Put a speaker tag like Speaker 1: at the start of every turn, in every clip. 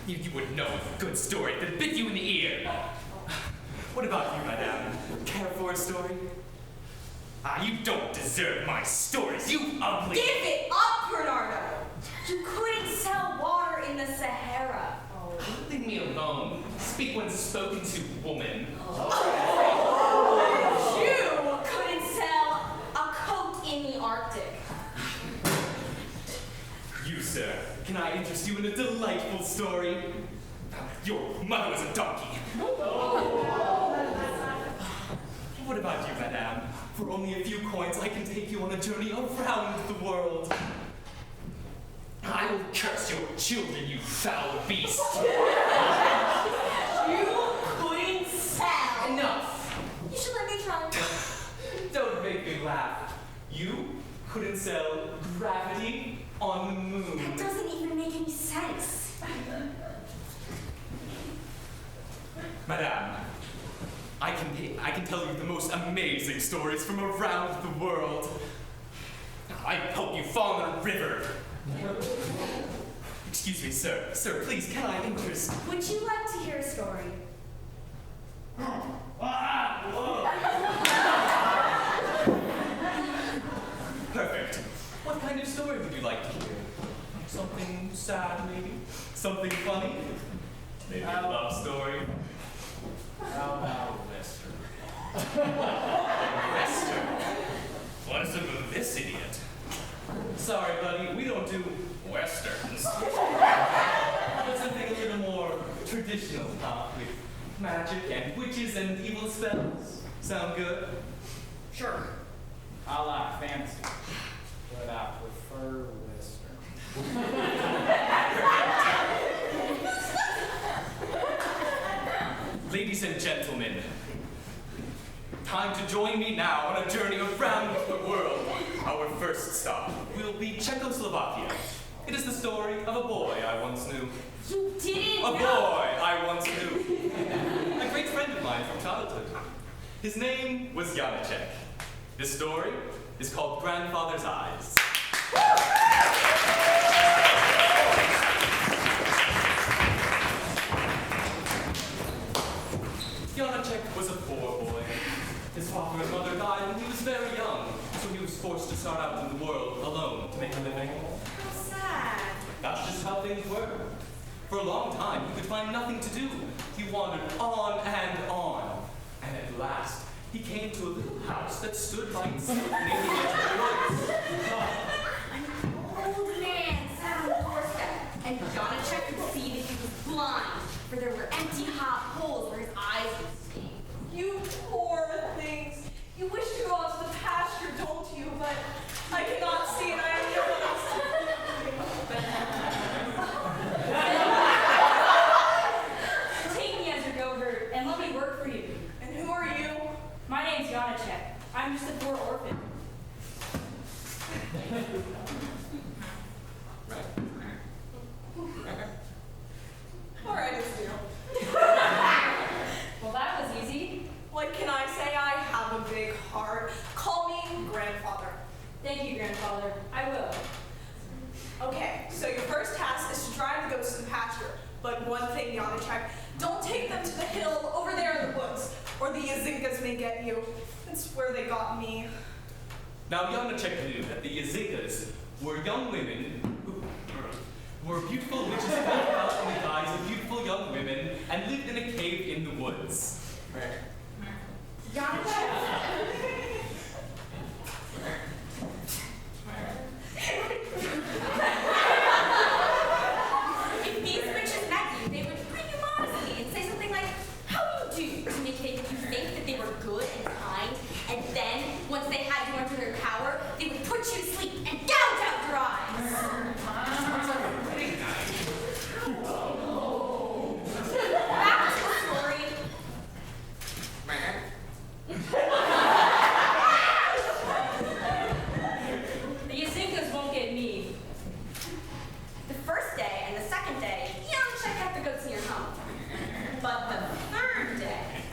Speaker 1: You would know a good story that bit you in the ear. What about you, madame? Care for a story? You don't deserve my stories, you ugly...
Speaker 2: Give it up, Bernardo! You couldn't sell water in the Sahara.
Speaker 1: Oh, leave me alone. Speak when spoken to, woman.
Speaker 2: You couldn't sell a coat in the Arctic.
Speaker 1: You, sir, can I interest you in a delightful story? Your mother was a donkey. What about you, madame? For only a few coins, I can take you on a journey around the world. I will curse your children, you foul beast.
Speaker 2: You couldn't sell.
Speaker 1: Enough.
Speaker 2: You should let me try.
Speaker 1: Don't make me laugh. You couldn't sell gravity on the moon.
Speaker 2: That doesn't even make any sense.
Speaker 1: Madame, I can tell you the most amazing stories from around the world. I help you fall in a river. Excuse me, sir. Sir, please, can I interest?
Speaker 2: Would you like to hear a story?
Speaker 1: Perfect. What kind of story would you like to hear? Something sad, maybe? Something funny? Maybe a love story?
Speaker 3: How about Western?
Speaker 1: Western? What is it with this idiot? Sorry, buddy, we don't do westerns. But something a little more traditional, with magic and witches and evil spells. Sound good?
Speaker 3: Sure. I like fantasy, but I prefer Western.
Speaker 1: Ladies and gentlemen, time to join me now on a journey around the world. Our first stop will be Czechoslovakia. It is the story of a boy I once knew.
Speaker 2: You didn't
Speaker 1: A
Speaker 2: know.
Speaker 1: boy I once knew. A great friend of mine from childhood. His name was Janacek. This story is called Grandfather's Eyes. Janacek was a poor boy. His father and mother died when he was very young, so he was forced to start out in the world alone to make a living.
Speaker 2: How sad.
Speaker 1: That's just how things were. For a long time, he could find nothing to do. He wandered on and on. And at last, he came to a little house that stood by itself near the edge of the woods.
Speaker 2: An old man sat on the doorstep, and Janacek could see that he was blind, for there were empty hot holes where his eyes would see.
Speaker 4: You poor things. You wish to go out to the pasture, don't you? But I cannot see and I am
Speaker 5: Take me as your goatherd and let me work for you.
Speaker 4: And who are you?
Speaker 5: My name's Janacek. I'm just a poor orphan.
Speaker 4: All right, it's you.
Speaker 5: Well, that was easy.
Speaker 4: What can I say? I have a big heart. Call me grandfather.
Speaker 5: Thank you, grandfather. I will.
Speaker 4: Okay, so your first task is to drive the goats to the pasture. But one thing, Janacek, don't take them to the hill over there in the woods, or the Yazinkas may get you. It's where they got me.
Speaker 1: Now, Janacek knew that the Yazinkas were young women who were beautiful witches who went out in the guise of beautiful young women and lived in a cave in the woods.
Speaker 2: If these witches met you, they would greet you modestly and say something like, "How do you do?" to make you think that they were good and kind. And then, once they had you under their power, they would put you to sleep and gouge out your eyes. Back to the story.
Speaker 5: The Yazinkas won't get me.
Speaker 2: The first day and the second day, you don't check out the goats in your home. But the third day,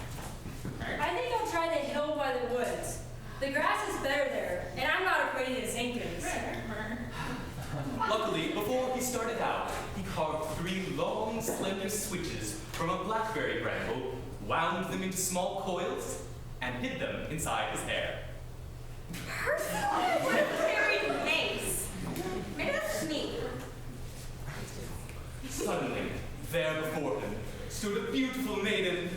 Speaker 5: I think I'll try the hill by the woods. The grass is better
Speaker 1: three long, slender switches from a blackberry bramble, wound them into small coils, and hid them inside his hair.
Speaker 2: Personally, what very nice. Maybe that's just me.
Speaker 1: Suddenly, there before him stood a beautiful maiden.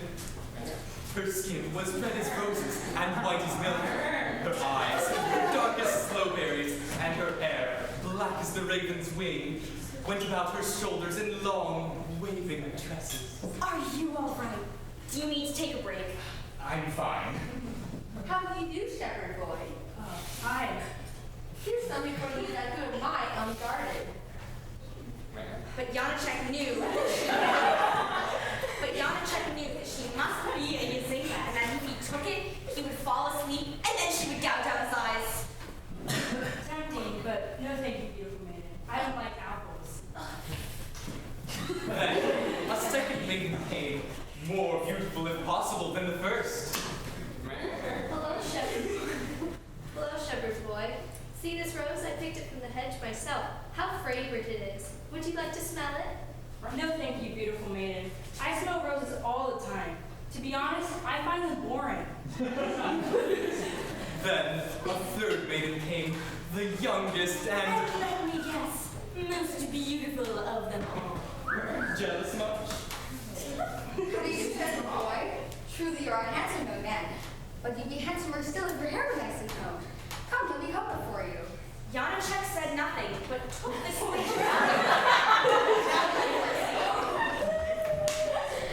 Speaker 1: Her skin was red as roses and white as milk. Her eyes, dark as slowberries, and her hair, black as the raven's wing, went about her shoulders in long, waving tresses.
Speaker 2: Are you all right? Do you need to take a break?
Speaker 1: I'm fine.
Speaker 6: How do you do, shepherd boy?
Speaker 5: Hi.
Speaker 6: Here's something for you that good might unguarded.
Speaker 2: But Janacek knew. That she must be a Yazinka, and that if he took it, he would fall asleep, and then she would gouge out his eyes.
Speaker 5: Tempting, but no thank you, beautiful maiden. I don't like apples.
Speaker 1: Then, a second maiden came, more beautiful if possible than the first.
Speaker 6: Hello, shepherd. Hello, shepherd boy. See this rose? I picked it from the hedge myself. How fragrant it is. Would you like to smell it?
Speaker 5: No thank you, beautiful maiden. I smell roses all the time. To be honest, I find them boring.
Speaker 1: Then, a third maiden came, the youngest and
Speaker 2: And let me guess, most beautiful of them all.
Speaker 1: jealous much.
Speaker 6: How do you do, shepherd boy? Truly, you're a handsome young man. But you'd be handsomer still if your hair were nice and combed. Come, let me comb it for you.
Speaker 2: Janacek said nothing, but took the switch.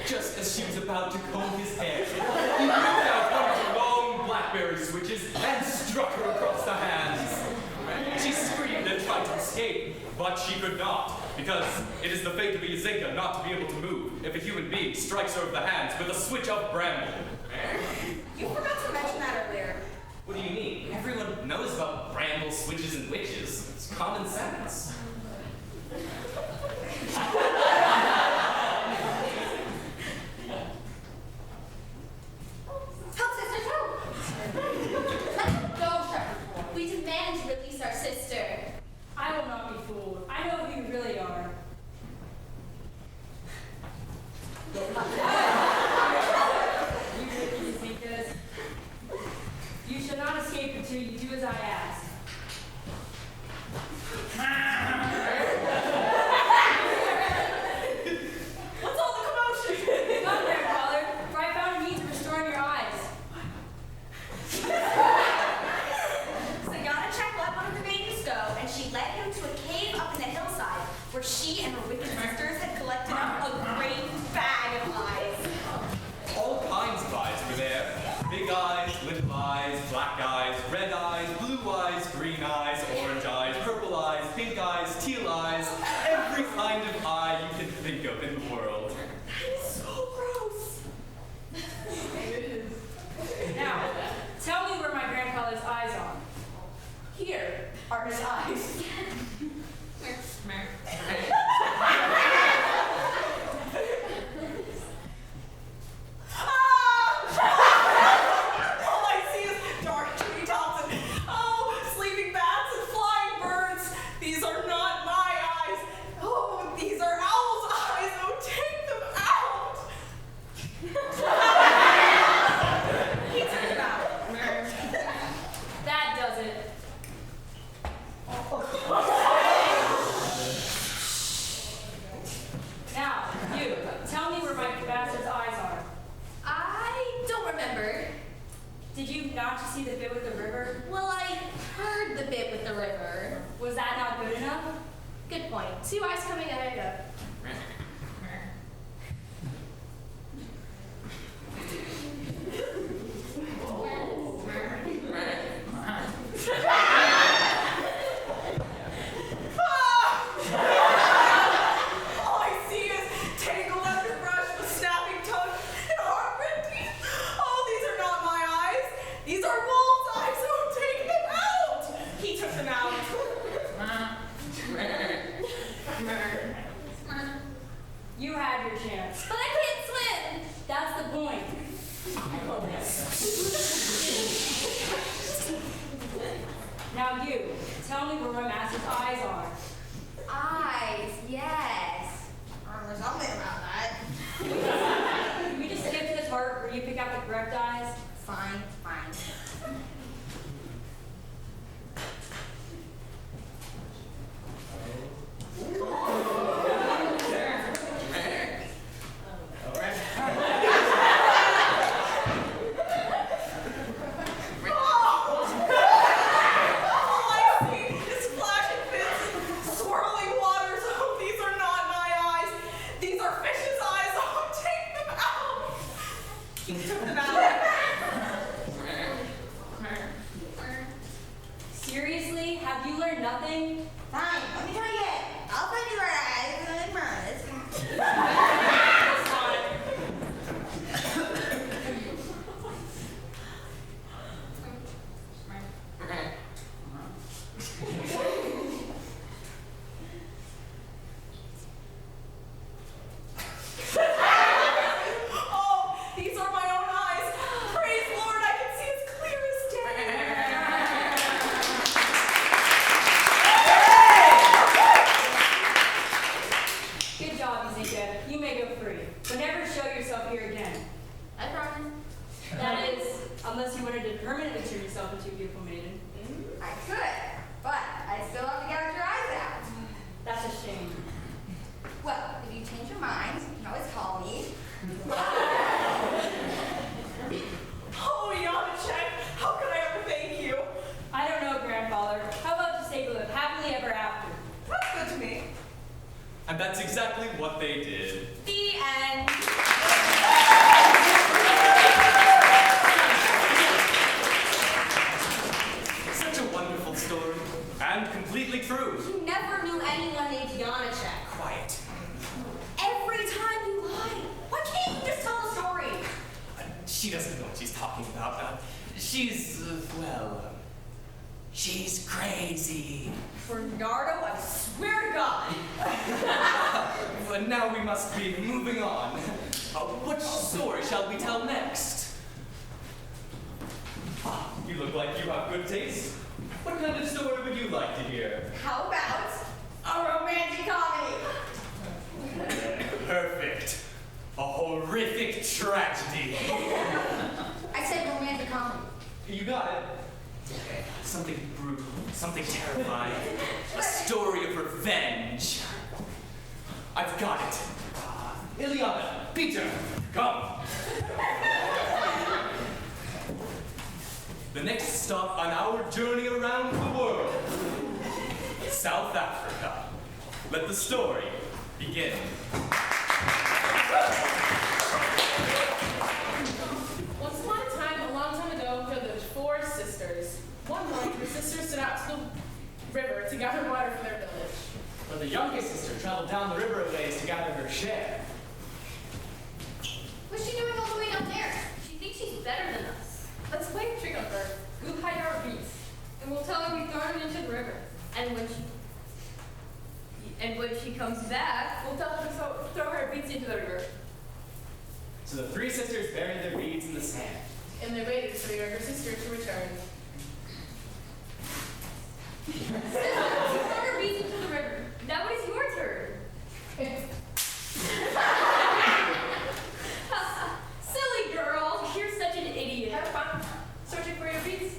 Speaker 1: Just as she was about to comb his hair, he whipped out one of her long blackberry switches and struck her across the hands. She screamed and tried to escape, but she could not, because it is the fate of a Yazinka not to be able to move if a human being strikes her over the hands with a switch of bramble.
Speaker 2: You forgot to mention that earlier.
Speaker 1: What do you mean? Everyone knows about bramble, switches, and witches. It's common sense.
Speaker 6: Help, sister, help! Let go, shepherd boy.
Speaker 2: We demand you release our sister.
Speaker 5: I will not be fooled. I know who you really are. You wicked Yazinkas. You shall not escape until you do as I ask.
Speaker 4: What's all the commotion?
Speaker 5: Come there, father, for I found a means of restoring your eyes.
Speaker 2: So Janacek let one of the maidens go, and she led him to a cave up in the hillside, where she and her wicked sisters had collected a great bag of eyes.
Speaker 1: All kinds of eyes were there. Big eyes, little eyes, black eyes, red eyes, blue eyes, green eyes, orange eyes, purple eyes, pink eyes, teal eyes, every kind of eye you can think of in the world.
Speaker 2: That is so gross.
Speaker 5: Now, tell me where my grandfather's eyes are.
Speaker 4: Here are his eyes. All I see is dark treetops and, sleeping bats and flying birds. These are not my eyes. Oh, these are owl's eyes. Oh, take them out. He took them out.
Speaker 5: That does it. Now, you, tell me where my bastard's eyes are.
Speaker 2: I don't remember.
Speaker 5: Did you not just see the bit with the river?
Speaker 2: Well, I heard the bit with the river.
Speaker 5: Was that not good enough?
Speaker 2: Good point. Two eyes coming out of it.
Speaker 4: All I see is tangled underbrush with snapping tongue and heartbreak teeth. Oh, these are not my eyes. These are wolves' eyes. Oh, take them out. He took them out.
Speaker 5: You had your chance.
Speaker 2: But I can't swim.
Speaker 5: That's the point. Now you, tell me where my master's eyes are.
Speaker 6: Eyes, yes.
Speaker 5: Zinka. You may go free, but never show yourself here again.
Speaker 2: I promise.
Speaker 5: That is, unless you wanted to permanently turn yourself into a beautiful maiden.
Speaker 2: I could, but I still have to gouge your eyes out.
Speaker 5: That's a shame.
Speaker 2: Well, if you change your mind, you can always call me.
Speaker 4: Oh, Yannick, how could I ever thank you?
Speaker 5: I don't know, grandfather. How about you say to live happily ever after?
Speaker 4: That's good to me.
Speaker 1: And that's exactly what they did.
Speaker 2: The end.
Speaker 1: Such a wonderful story. And completely true.
Speaker 2: You never knew anyone named Yannick.
Speaker 1: Quiet.
Speaker 2: Every time you lie. Why can't you just tell the story?
Speaker 1: She doesn't know what she's talking about. She's crazy.
Speaker 2: Bernardo, I swear to God.
Speaker 1: But now we must be moving on. Which story shall we tell next? You look like you have good taste. What kind of story would you like to hear?
Speaker 2: How about a romantic comedy?
Speaker 1: Perfect. A horrific tragedy.
Speaker 2: I said romantic comedy.
Speaker 1: You got it. Okay, something brutal, something terrifying. A story of revenge. I've got it. Ileana, Peter, come. The next stop on our journey around the world. South Africa. Let the story begin.
Speaker 7: Once upon a time, a long time ago, there lived 4 sisters. One morning, the sisters set out to the river to gather water for their village.
Speaker 3: But the youngest sister traveled down the river a ways to gather her share.
Speaker 6: What's she doing all the way down there? She thinks she's better than us.
Speaker 5: Let's play a trick on her. We'll hide our beats, and we'll tell her we throw them into the river.
Speaker 6: And when she comes back,
Speaker 5: We'll tell her to throw her beats into the river.
Speaker 3: So the 3 sisters buried their beads in the sand.
Speaker 7: And they waited for the younger sister to return.
Speaker 6: throw her beats into the river. Now it is your turn. Silly girl, you're such an idiot.
Speaker 5: Have fun searching for your beats.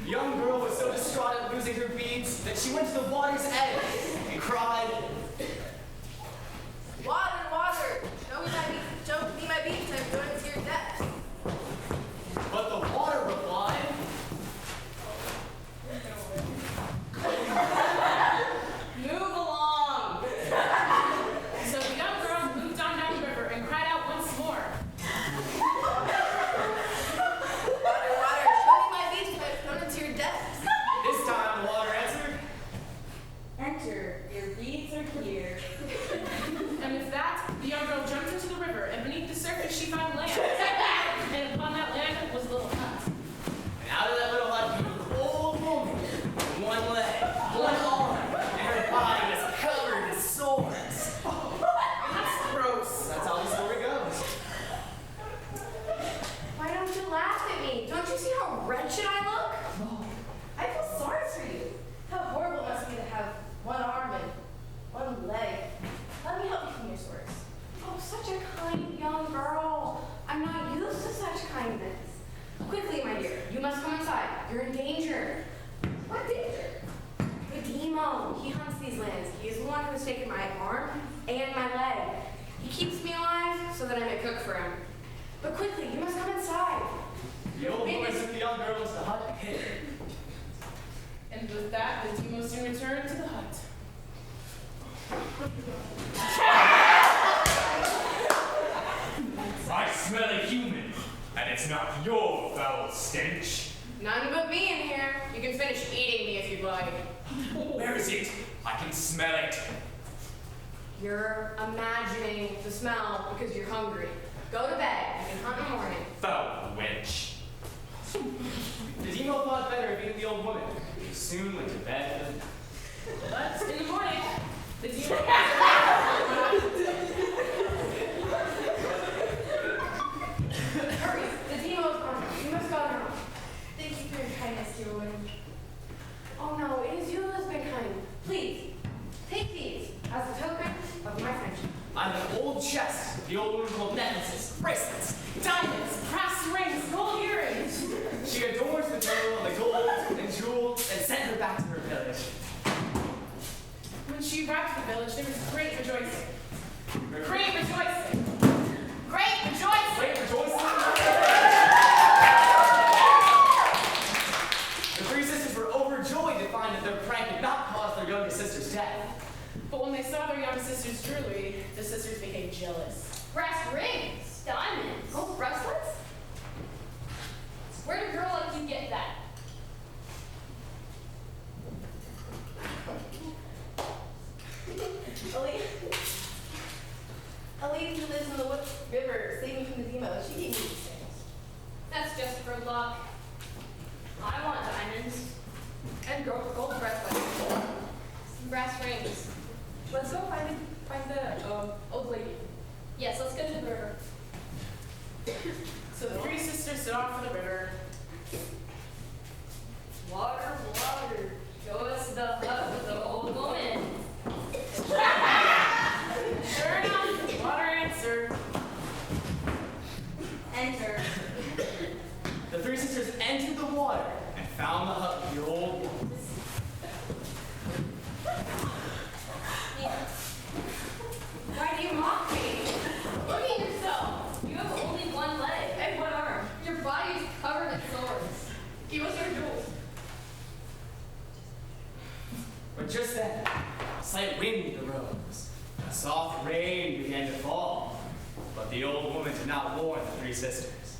Speaker 3: The young girl was so distraught at losing her beads that she went to the water's edge and cried,
Speaker 8: Water, water! Show me my beats, I'm going to your depths.
Speaker 3: but the water replied,
Speaker 5: Move along.
Speaker 7: So the young girl moved on down the river and cried out once more.
Speaker 8: Water, water, show me my beats, I'm going to your depths.
Speaker 3: this time the water answered,
Speaker 5: Enter. Your beats are here.
Speaker 7: And with that, the young girl jumped into the river, and beneath the surface she found land. And upon that land was a little hut.
Speaker 3: and out of that little hut came an old woman with 1 leg, 1 arm, and her body was covered in sores.
Speaker 7: That's gross.
Speaker 3: That's how the story goes.
Speaker 8: Why don't you laugh at me? Don't you see how wretched I look? I feel sorry for you. How horrible it must be to have 1 arm and 1 leg. Let me help you from your sores. Oh, such a kind young girl. I'm not used to such kindness. Quickly, my dear, you must come inside. You're in danger. What danger? The demo. He hunts these lands. He is the one who has taken my arm and my leg. He keeps me alive so that I may cook for him. But quickly, you must come inside.
Speaker 3: The old woman took the young girl into the hut and hid her.
Speaker 7: And with that, the Demo soon returned to the hut.
Speaker 1: I smell a human, and it's not your foul stench.
Speaker 8: None but me in here. You can finish eating me if you'd like.
Speaker 1: Where is it? I can smell it.
Speaker 8: You're imagining the smell because you're hungry. Go to bed. You can hunt in the morning.
Speaker 1: Foul wench.
Speaker 3: The Demo thought better of eating the old woman. He soon went to bed.
Speaker 7: But in the morning, the Demo
Speaker 8: Hurry. The Demo is gone. You must go now. Thank you for your kindness, dear woman. Oh no, it is you who has been kind. Please, take these as a token
Speaker 3: gold chest. The old woman gold necklaces, bracelets,
Speaker 7: Diamonds, brass rings, gold earrings.
Speaker 3: she adores the girl and the gold and jewels and sent her back to her village.
Speaker 7: When she arrived at the village, there was great rejoicing. Great rejoicing. Great rejoicing.
Speaker 3: Great rejoicing. The three sisters were overjoyed to find that their prank had not caused their younger sister's death.
Speaker 7: But when they saw their young sister's jewelry, the sisters became jealous.
Speaker 8: Brass rings,
Speaker 2: Diamonds.
Speaker 8: gold bracelets. Where'd a girl like you get that? A lady who lives in the river, saving from the demo. She gave me these things.
Speaker 6: That's just for luck. I want diamonds.
Speaker 8: And gold bracelets.
Speaker 6: Some brass rings.
Speaker 8: Let's go find the old lady.
Speaker 6: Yes, let's go to the river.
Speaker 7: So the three sisters set off for the river.
Speaker 6: Water, water, show us the hut with the old woman.
Speaker 7: Sure enough, water answered.
Speaker 2: Enter.
Speaker 3: The three sisters entered the water and found the hut of the old woman.
Speaker 2: Why do you mock me?
Speaker 6: Look at yourself. You have only one leg and one arm. Your body is covered in swords.
Speaker 8: Give us our jewels.
Speaker 3: But just then, a slight wind arose. A soft rain began to fall. But the old woman did not warn the three sisters.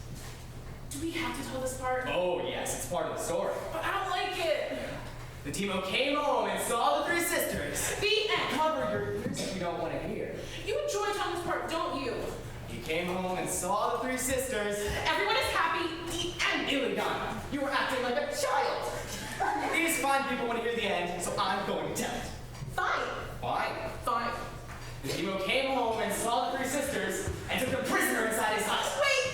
Speaker 7: Do we have to tell this part?
Speaker 3: Oh, yes, it's part of the story.
Speaker 7: But I don't like it.
Speaker 3: The Timo came home and saw the three sisters.
Speaker 7: The end.
Speaker 3: Cover your ears if you don't want to hear.
Speaker 7: You enjoy telling this part, don't you?
Speaker 3: He came home and saw the three sisters.
Speaker 7: Everyone is happy. The end.
Speaker 3: Ilion, you were acting like a child. These fine people want to hear the end, so I'm going to tell it.
Speaker 7: Fine.
Speaker 3: Fine.
Speaker 7: Fine.
Speaker 3: The Timo came home and saw the three sisters and took them prisoner inside his hut.
Speaker 7: Wait.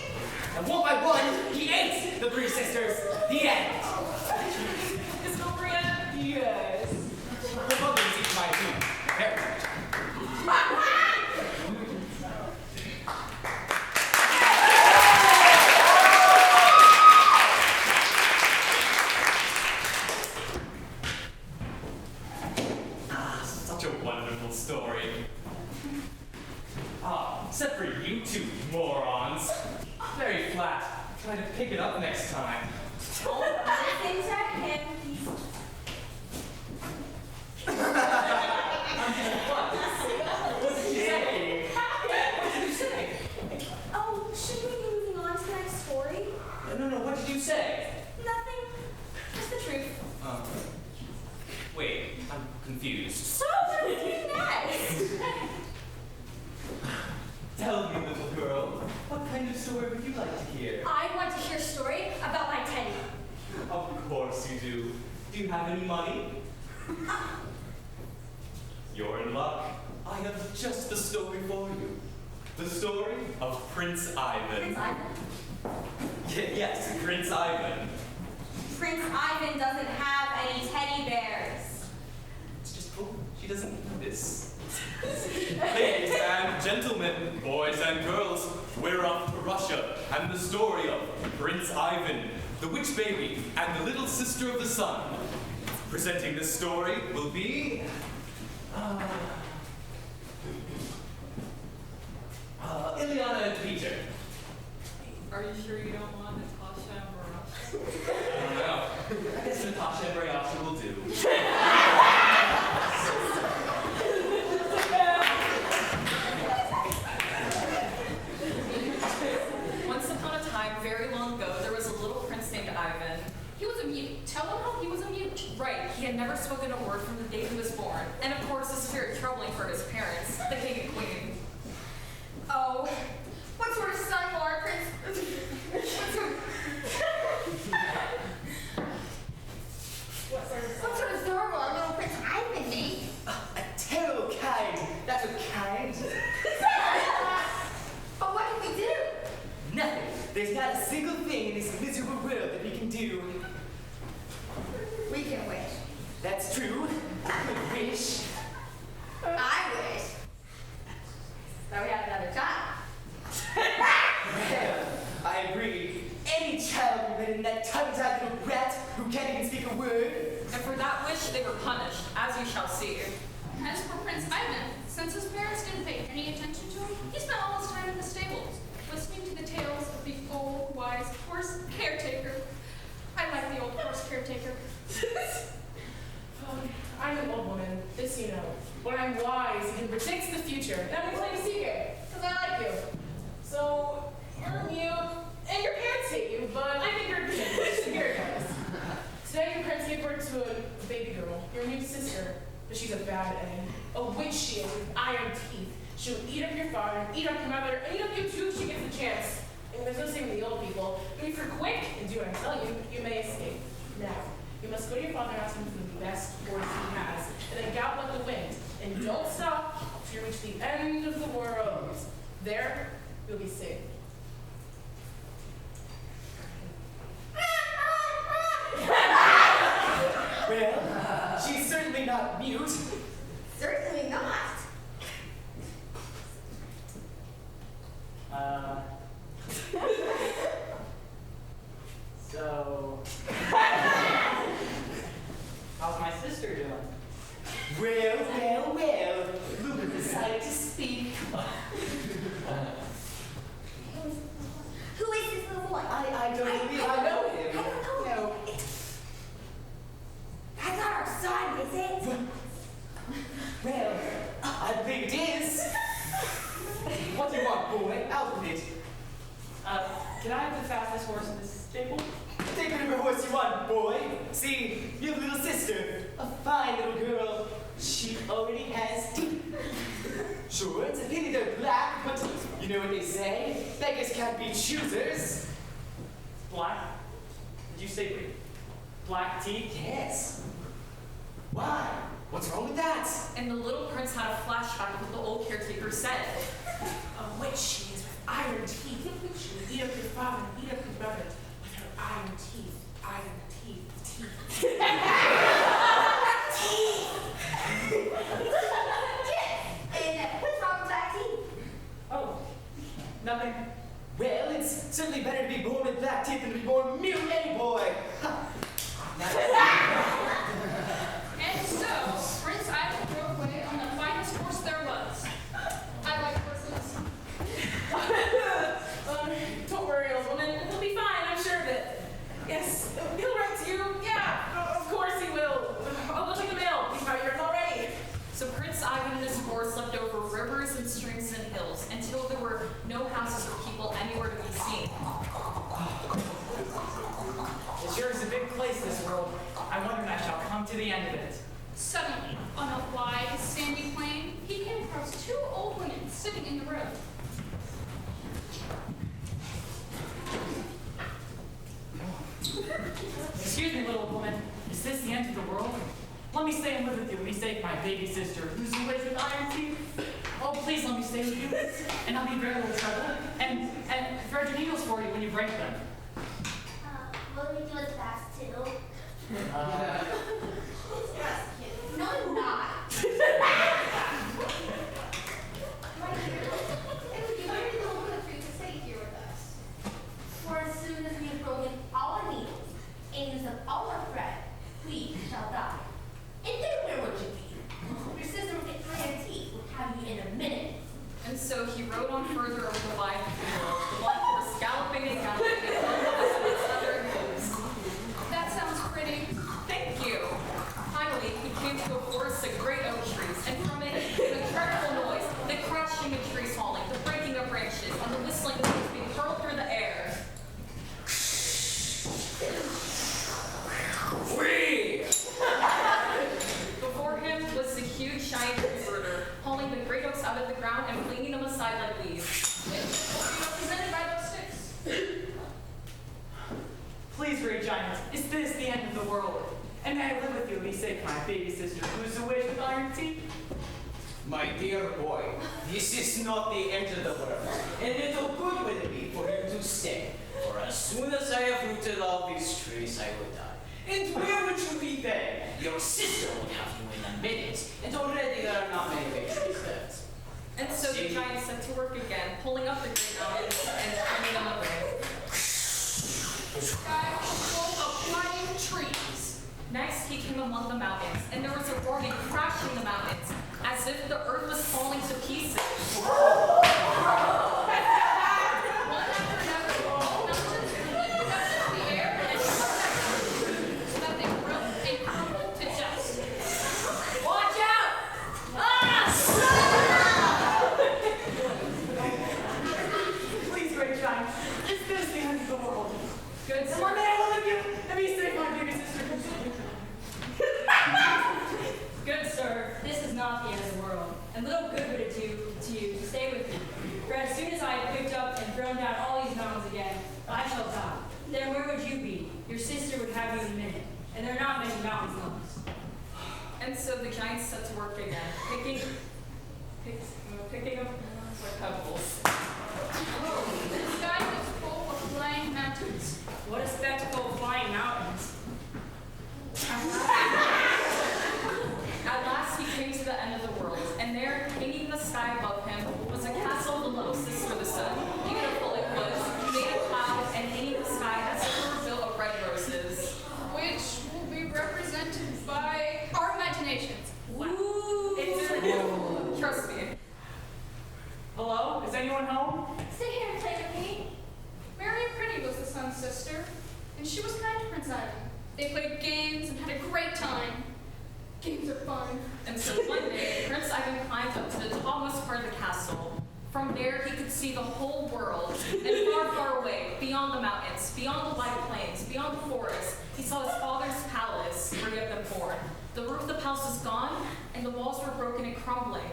Speaker 3: And one by one, he ate the three sisters. The end.
Speaker 7: Is it over yet? Yes.
Speaker 3: The mother is eating my tune. Here.
Speaker 1: Such a wonderful story. Except for you two morons. Very flat. Try to pick it up next time.
Speaker 2: Don't listen to him. He's
Speaker 1: What did you say? What did you say?
Speaker 2: Oh, should we be moving on to the next story?
Speaker 1: No, what did you say?
Speaker 2: Nothing. Just the truth.
Speaker 1: Wait, I'm confused.
Speaker 2: So what are we doing next?
Speaker 1: Tell me, little girl, what kind of story would you like to hear?
Speaker 2: I want to hear a story about my teddy.
Speaker 1: Of course you do. Do you have any money? You're in luck. I have just the story for you. The story of Prince Ivan.
Speaker 2: Prince Ivan?
Speaker 1: Yes, Prince Ivan.
Speaker 2: Prince Ivan doesn't have any teddy bears.
Speaker 1: It's just cool. She doesn't notice. Ladies and gentlemen, boys and girls, we're off to Russia and the story of Prince Ivan, the witch baby, and the little sister of the sun. Presenting this story will be Ileana and Peter.
Speaker 9: Are you sure you don't want Natasha and Barash?
Speaker 1: I don't know. I guess Natasha and Brayasha will do.
Speaker 9: Once upon a time, very long ago, there was a little prince named Ivan.
Speaker 6: He was a mute. Tell him how he was a mute.
Speaker 9: Right, he had never spoken a word from the day he was born. And of course, this is very troubling for his parents, the king and queen.
Speaker 8: Oh, what sort of son will our prince? What sort of door will our little Prince Ivan be?
Speaker 3: A terrible kind. That's what kind.
Speaker 8: But what can we do?
Speaker 3: Nothing. There's not a single thing in this miserable world that we can do.
Speaker 8: We can wish.
Speaker 3: That's true. I could wish.
Speaker 8: I wish.
Speaker 7: but she's a bad egg. A witch she is, with iron teeth. She'll eat up your father, eat up your mother, and eat up you too if she gets the chance. And there's no saying with the old people, but if you're quick and do what I tell you, you may escape. Now, you must go to your father and ask him for the best horse he has, and then gallop like the wind. And don't stop till you reach the end of the world. There, you'll be safe.
Speaker 3: Well, she's certainly not mute.
Speaker 8: Certainly not.
Speaker 3: So, how's my sister doing? Well, Luca decided to speak.
Speaker 2: Who is this little boy?
Speaker 3: I don't believe I know him. No.
Speaker 2: That's not our son, is it?
Speaker 3: Well, I believe it is. What do you want, boy? Out with it.
Speaker 9: Can I have the fastest horse in this stable?
Speaker 3: Take whatever horse you want, boy. See, you have a little sister, a fine little girl. She already has teeth. Sure, it's a pity they're black, but you know what they say? Beggars can't be choosers.
Speaker 9: Black? Did you say black teeth?
Speaker 3: Yes. Why? What's wrong with that?
Speaker 9: And the little prince had a flashback of what the old caretaker said.
Speaker 7: A witch she is, with iron teeth. She will eat up your father and eat up your brother with her iron teeth. Iron teeth.
Speaker 2: And what's wrong with black teeth?
Speaker 9: Oh, nothing.
Speaker 3: Well, it's certainly better to be born with black teeth than to be born mute, any boy.
Speaker 10: And so, Prince Ivan rode away on the finest horse there was. I like horses.
Speaker 7: Don't worry, old woman. He'll be fine, I'm sure of it. Yes, he'll write to you. Yeah, of course he will. I'll go check the mail. He's probably written already.
Speaker 9: So Prince Ivan and his horse slept over rivers and streams and hills until there were no houses or people anywhere to be seen.
Speaker 3: It sure is a big place, this world. I wonder when I shall come to the end of it.
Speaker 10: Suddenly, on a wide, sandy plain, he came across two old women sitting in the road.
Speaker 11: Excuse me, little woman. Is this the end of the world? Let me stay and live with you and be safe, my baby sister, who's awake with iron teeth. Oh, please let me stay with you, and I'll be very little trouble. And thread your needles for you when you break them.
Speaker 2: Will we do it fast too?
Speaker 8: No, I'm not. My dear, it would be very little good for you to stay here with us.
Speaker 2: For as soon as we have broken all our needles and used up all our thread, we shall die. And then where would you be? Your sister with the iron teeth would have you in a minute.
Speaker 9: And so he rode on further over the wide field, the black horse galloping and galloping and over its southern hills.
Speaker 10: That sounds pretty.
Speaker 9: Thank you. Finally, he came to a forest of great oak trees, and from it came a dreadful noise, the crashing of trees falling, the breaking of branches, and the whistling of leaves being hurled through the air.
Speaker 3: Free!
Speaker 9: Before him was the huge giant tree birder, pulling the great oaks out of the ground and flinging them aside like leaves.
Speaker 10: Represented by those sticks.
Speaker 11: Please, great giant, is this the end of the world? And may I live with you and be safe, my baby sister, who's awake with iron teeth?
Speaker 1: My dear boy, this is not the end of the world, and little good will it be for you to stay. For as soon as I have rooted all these trees, I will die. And where would you be then? Your sister would have you in a minute, and already there are not many big trees left.
Speaker 9: And so the giant set to work again, pulling up the great mountains and climbing them away.
Speaker 10: Sky full of flying trees.
Speaker 9: Next, he came among the mountains, and there was a roaring crash in the mountains, as if the earth was falling to pieces.
Speaker 10: One after another, all mountains flew up into the air and shot down, so that they crumbled to dust.
Speaker 9: Watch out!
Speaker 11: Please, great giant, is this the end of the world?
Speaker 9: Good
Speaker 11: Come on,
Speaker 9: sir.
Speaker 11: may I live with you and be safe, my baby sister.
Speaker 9: Good sir.
Speaker 5: have you in a minute, and there are not many mountains left.
Speaker 9: And so the giants set to work again, picking up like pebbles.
Speaker 10: The sky was full of flying mountains.
Speaker 5: What a spectacle of flying mountains.
Speaker 9: At last he came to the end of the world, and there, hanging in the sky above him, was a castle of the little sister of the sun. Beautiful it was, made of cloud, and hanging in the sky as if it were built of red roses.
Speaker 10: Which will be represented by our imaginations.
Speaker 9: Ooh. It's trust me.
Speaker 11: Hello? Is anyone home?
Speaker 6: Stay here and play with me.
Speaker 10: Mary Pretty was the sun's sister, and she was kind to Prince Ivan. They played games and had a great time. Games are fun.
Speaker 9: And so one day, Prince Ivan climbed up to the topmost part of the castle. From there, he could see the whole world, and far, far away, beyond the mountains, beyond the wide plains, beyond the forest, he saw his father's palace where he had been born. The roof of the palace was gone, and the walls were broken and crumbling.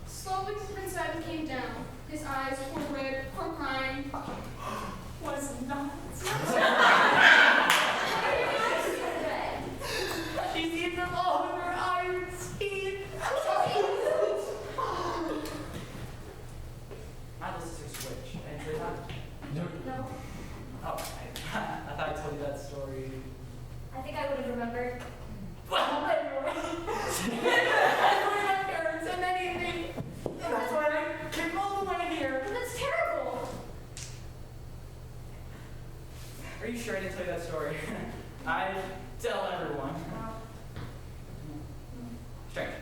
Speaker 10: Slowly, Prince Ivan came down. His eyes were red from crying.
Speaker 11: Was not. She's eaten them all with her iron teeth. My little sister Switch. I enjoyed that.
Speaker 6: No,
Speaker 11: Oh, I thought I told you that story.
Speaker 6: I think I would have remembered.
Speaker 11: Well, anyway. I told my parents and anything. And that's why I came all the way here.
Speaker 6: That's terrible.
Speaker 11: Are you sure I didn't tell you that story? I tell everyone. Strange.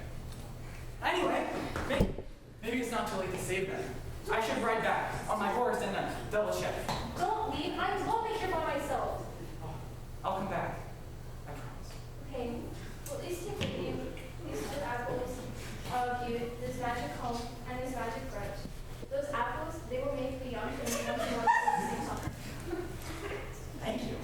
Speaker 11: Anyway, maybe it's not too late to save them. I should ride back on my horse and double check.
Speaker 6: Don't leave. I'm lonely here by myself.
Speaker 11: I'll come back. I promise.
Speaker 6: Okay. Well, at least take with you these two apples of you, this magic home, and this magic bread. Those apples, they will make the young and the young ones at the same time.
Speaker 11: Thank you.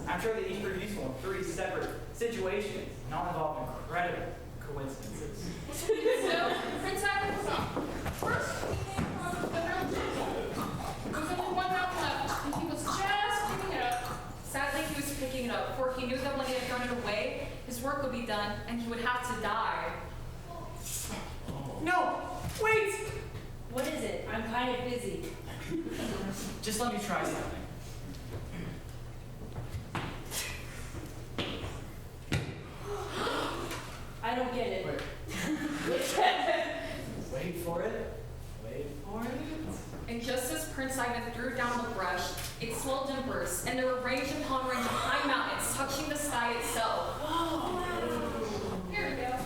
Speaker 11: I'm sure they each were useful in 3 separate situations, not involving incredible coincidences.
Speaker 10: So, Prince Ivan was off. First, he came from the mountain. There was only one mountain left, and he was just picking it up.
Speaker 9: Sadly, he was picking it up, for he knew that when he had thrown it away, his work would be done, and he would have to die.
Speaker 11: No! Wait!
Speaker 5: What is it? I'm kind of busy.
Speaker 11: Just let me try something.
Speaker 5: I don't get it.
Speaker 11: Wait for it. Wait for it.
Speaker 9: And just as Prince Ivan threw down the brush, it swelled and burst, and there were range upon range of high mountains touching the sky itself.
Speaker 10: Here we go.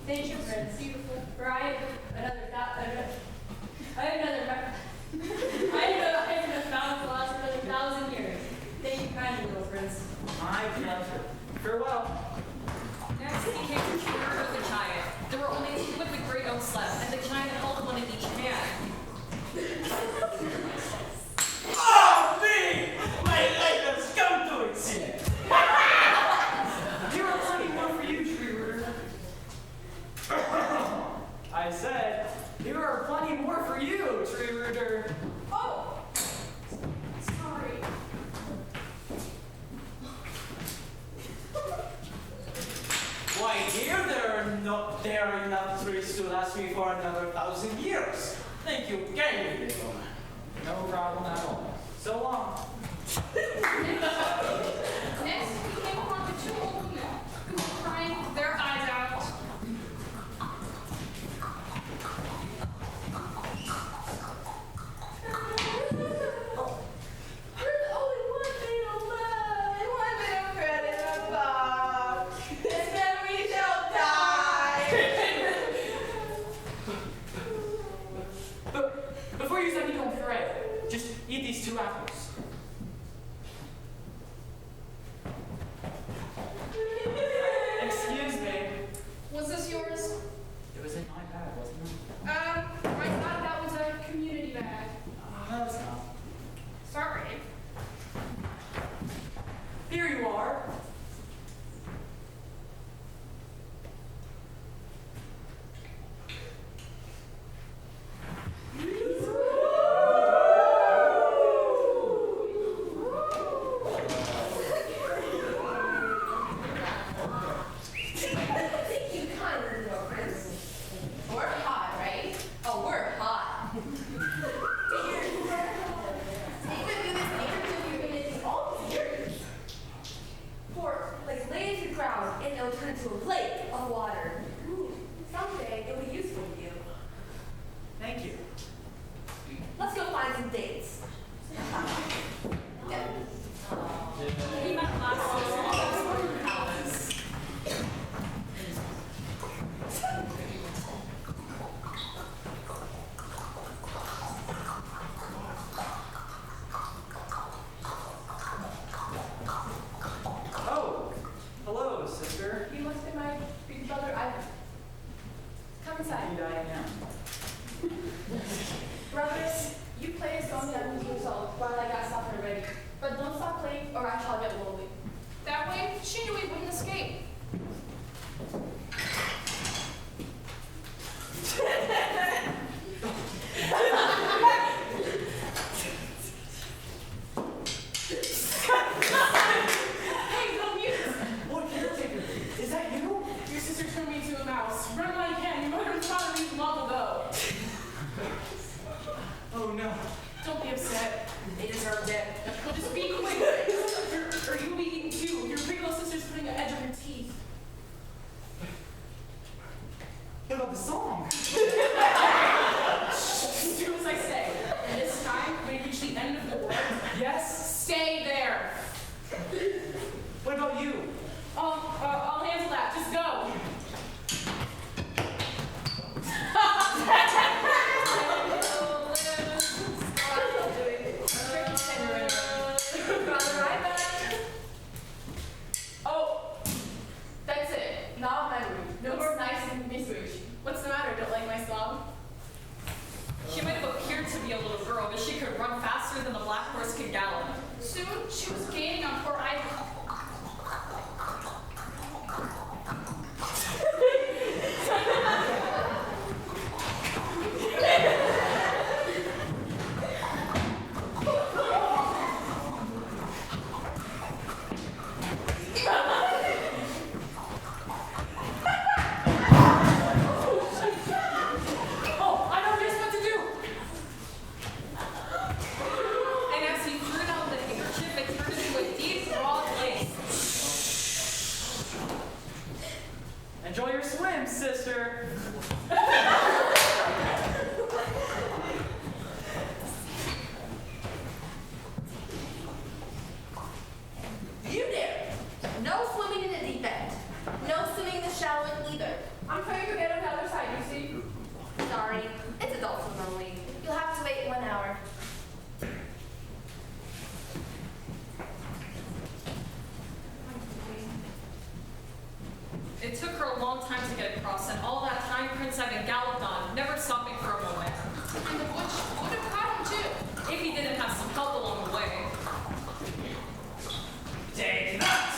Speaker 5: Thank you, Prince.
Speaker 10: Beautiful.
Speaker 5: For I have another found the last for another 1,000 years. Thank you kindly, little prince.
Speaker 11: My pleasure. Farewell.
Speaker 9: Next, he came to the river with the giant. There were only 2 of the great oaks left, and the giant held one in each hand.
Speaker 3: Oh, me! My life has come to its end.
Speaker 11: Here are plenty more for you, tree rooter. I said, here are plenty more for you, tree rooter.
Speaker 10: Oh! Sorry.
Speaker 3: Why, dear, there are enough trees to last me for another 1,000 years. Thank you kindly, little man.
Speaker 11: No problem at all. So long.
Speaker 10: Next, we came upon the 2 old women who were crying their eyes out.
Speaker 8: There's only one thing alive, and one bit of bread in a box, and then we shall die.
Speaker 11: But before you send me home, Fred, just eat these 2 apples.
Speaker 4: come inside.
Speaker 11: Indeed I am.
Speaker 8: Brothers, you play a song that moves yourself while I got supper ready. But don't stop playing or I shall get lonely.
Speaker 10: That way, she knew we wouldn't escape.
Speaker 7: Hey, no mutants!
Speaker 11: What caretaker? Is that you?
Speaker 7: Your sister turned me into a mouse. Run while you can. Your mother and father leave long ago.
Speaker 11: Oh no.
Speaker 7: Don't be upset. They deserve death. Well, just be quick, or you'll be eaten too. Your pretty little sister's putting an edge on your teeth.
Speaker 11: What about the song?
Speaker 7: Do as I say. And this time, when you reach the end of the world,
Speaker 11: Yes?
Speaker 7: stay there.
Speaker 11: What about you?
Speaker 7: I'll handle that. Just go.
Speaker 8: Brother, I'm back.
Speaker 7: Oh,
Speaker 8: That's it. Now I'm angry. No more nice and miswish.
Speaker 7: what's the matter? Don't like my song?
Speaker 9: She might have appeared to be a little girl, but she could run faster than the black horse could gallop.
Speaker 10: Soon, she was gaining on poor Ivan.
Speaker 11: Oh, I know just what to do!
Speaker 9: And as he threw down the handkerchief, it turned into a deep, broad lace.
Speaker 11: Enjoy your swim, sister.
Speaker 8: You there. No swimming in the deep end. No swimming in the shallow end either.
Speaker 6: I'm trying to get on the other side, you see?
Speaker 8: Sorry, it's adult swim only. You'll have to wait 1 hour.
Speaker 9: It took her a long time to get across, and all that time Prince Ivan galloped on, never stopping for a moment.
Speaker 10: And the butch would have caught him too.
Speaker 9: If he didn't have some help along the way.
Speaker 11: Take that!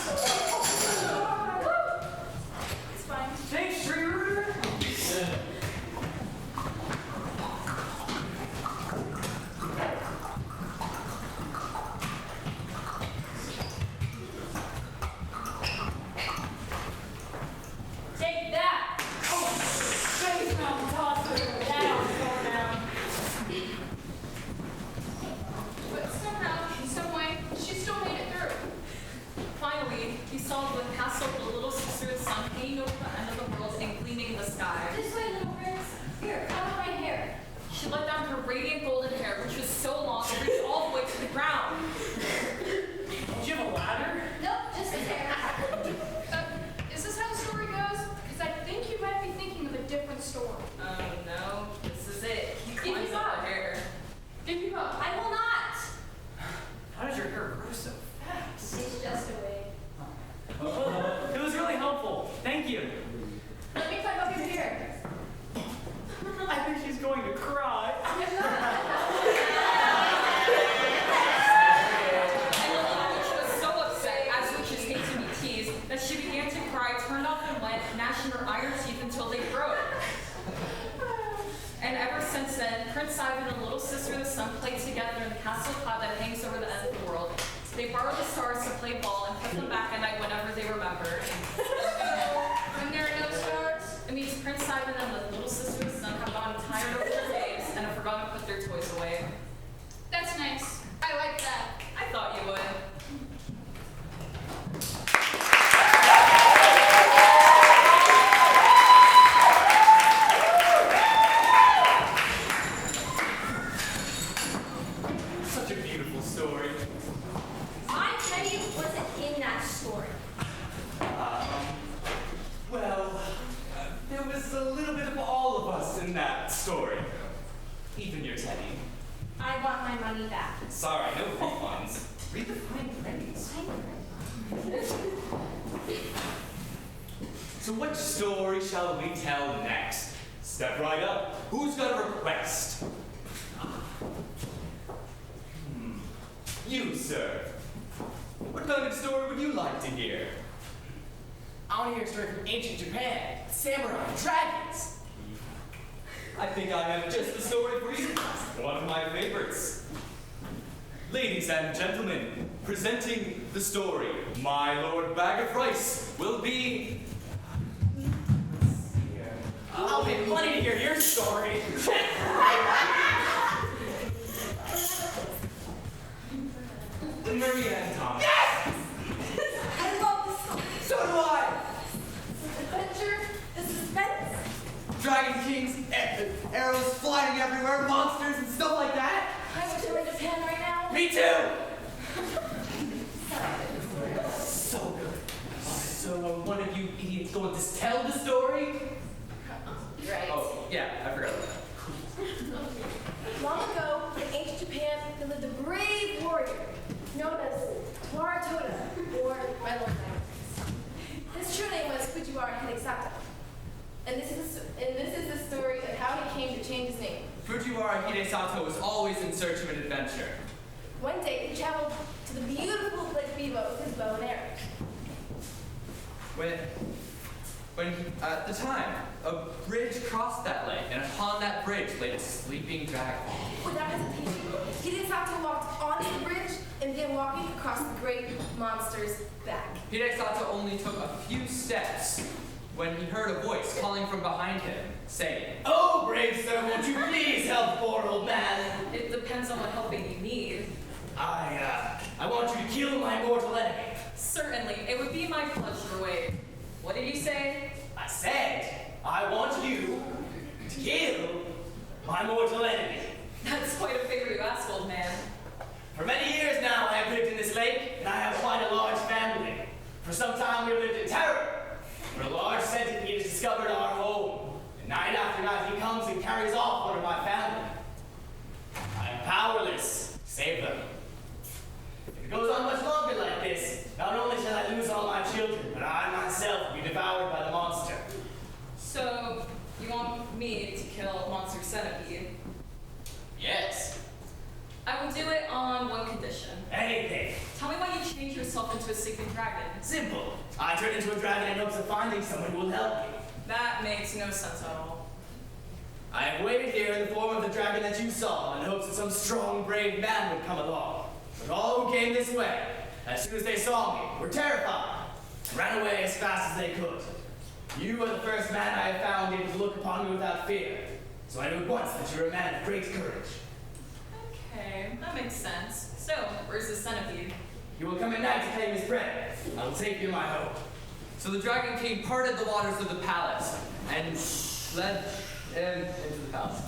Speaker 8: It's fine.
Speaker 11: Thanks, Tree Rooter.
Speaker 5: Take that! Oh, face mountain tosser. Down, go down.
Speaker 10: But somehow, some way, she still made it through.
Speaker 9: Finally, he saw the castle of the little sister sun hanging over the end of the world and gleaming in the sky.
Speaker 6: This way, little prince. Here, come on my hair.
Speaker 9: She let down her radiant golden hair, which was so long it reached all the way to the ground.
Speaker 11: Do you have a ladder?
Speaker 6: Nope, just his hair.
Speaker 10: Is this how the story goes? Because I think you might be thinking of a different story.
Speaker 9: No, this is it. He
Speaker 6: Give me
Speaker 9: climbs up
Speaker 6: some.
Speaker 9: the hair.
Speaker 10: Give me up.
Speaker 6: I will not.
Speaker 11: How does your hair grow so fast?
Speaker 6: It's just a wig.
Speaker 11: It was really helpful. Thank you.
Speaker 6: Let me climb up your hair.
Speaker 11: I think she's going to cry.
Speaker 9: And the little witch was so upset, as witches hate to be teased, that she began to cry, turned off and went, gnashing her iron teeth until they broke. And ever since then, Prince Ivan and little sister the sun played together in the castle cloud that hangs over the end of the world. They borrowed the stars to play ball and put them back at night whenever they remembered.
Speaker 10: When there are no stars,
Speaker 9: It means Prince Ivan and the little sister the sun have gotten tired over their days and have forgotten to put their toys away.
Speaker 10: that's nice. I like that.
Speaker 9: I thought you would.
Speaker 1: Such a beautiful story.
Speaker 2: My Teddy wasn't in that story.
Speaker 1: Well, there was a little bit of all of us in that story. Even your Teddy.
Speaker 2: I want my money back.
Speaker 1: Sorry, no refunds. Read the fine print. So what story shall we tell next? Step right up. Who's got a request? You, sir. What kind of story would you like to hear?
Speaker 3: I want to hear a story from ancient Japan. Samurai, dragons.
Speaker 1: I think I have just the story for you. One of my favorites. Ladies and gentlemen, presenting the story, My Lord Bag of Rice will be...
Speaker 3: I'll pay money to hear your story.
Speaker 1: Maria and Tom.
Speaker 3: Yes!
Speaker 2: I love this song.
Speaker 3: So do I.
Speaker 2: The adventure, the suspense.
Speaker 3: Dragon Kings, arrows flying everywhere, monsters and stuff like that.
Speaker 6: I wish I were in Japan right now.
Speaker 3: Me too. So good. So one of you idiots going to tell the story?
Speaker 6: Right.
Speaker 3: Oh, yeah, I forgot about that.
Speaker 6: Long ago, in ancient Japan, there lived a brave warrior known as TWHS, or My Lord Bag. His true name was Fujiwara Hidesato. And this is the story of how he came to change his name.
Speaker 3: Fujiwara Hidesato was always in search of an adventure.
Speaker 6: One day, he traveled to the beautiful Lake Biwa with his bow and arrows.
Speaker 3: When at the time, a bridge crossed that lake, and upon that bridge lay a sleeping dragon.
Speaker 6: Without hesitation, Hidesato walked onto the bridge and began walking across the great monster's back.
Speaker 3: Hidesato only took a few steps when he heard a voice calling from behind him, saying, "Oh, brave sir, won't you please help poor old man?
Speaker 9: It depends on what helping you need.
Speaker 3: I want you to kill my mortal enemy."
Speaker 9: Certainly, it would be my pleasure. Wait, what did you say?
Speaker 3: I said, I want you to kill my mortal enemy.
Speaker 9: That's quite a favor you ask, old man.
Speaker 3: For many years now, I have lived in this lake, and I have quite a large family. For some time, we have lived in terror. But a large centipede has discovered our home, and night after night, he comes and carries off one of my family. I am powerless to save them. If it goes on much longer like this, not only shall I lose all my children, but I myself will be devoured by the monster.
Speaker 9: So, you want me to kill Monster Centipede?
Speaker 3: Yes.
Speaker 9: I will do it on one condition.
Speaker 3: Anything.
Speaker 9: Tell me why you changed yourself into a sleeping dragon.
Speaker 3: Simple. I turn into a dragon in hopes of finding someone who will help me.
Speaker 9: That makes no sense at all.
Speaker 3: I have waited here in the form of the dragon that you saw in hopes that some strong, brave man would come along. But all who came this way, as soon as they saw me, were terrified and ran away as fast as they could. You are the first man I have found able to look upon me without fear. So I knew at once that you were a man of great courage.
Speaker 9: Okay, that makes sense. So, where's the centipede?
Speaker 3: He will come at night to claim his prey. I will take you to my home. So the Dragon King parted the waters of the palace and led him into the palace.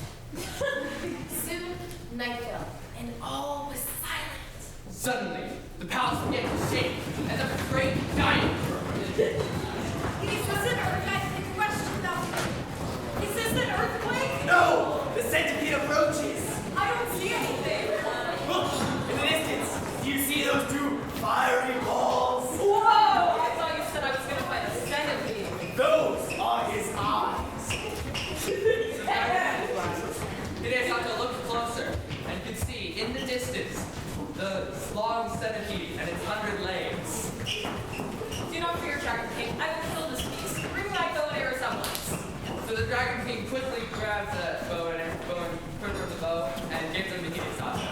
Speaker 6: Soon, night fell, and all was silent.
Speaker 3: Suddenly, the palace began to shake as a great giant.
Speaker 2: Is this an earthquake? Question though. Is this an earthquake?
Speaker 3: No! The centipede approaches!
Speaker 2: I don't see anything.
Speaker 3: Look! In the distance! Do you see those two fiery balls?
Speaker 9: Whoa! I thought you said I was gonna find a centipede.
Speaker 3: Those are his eyes! Hidesato looked closer and could see, in the distance, the long centipede and its 100 legs.
Speaker 9: Do not fear, Dragon King. I will kill this beast. Bring my bow and arrows at once.
Speaker 3: So the Dragon King quickly grabs the bow and put it from the bow and gives them to Hidesato.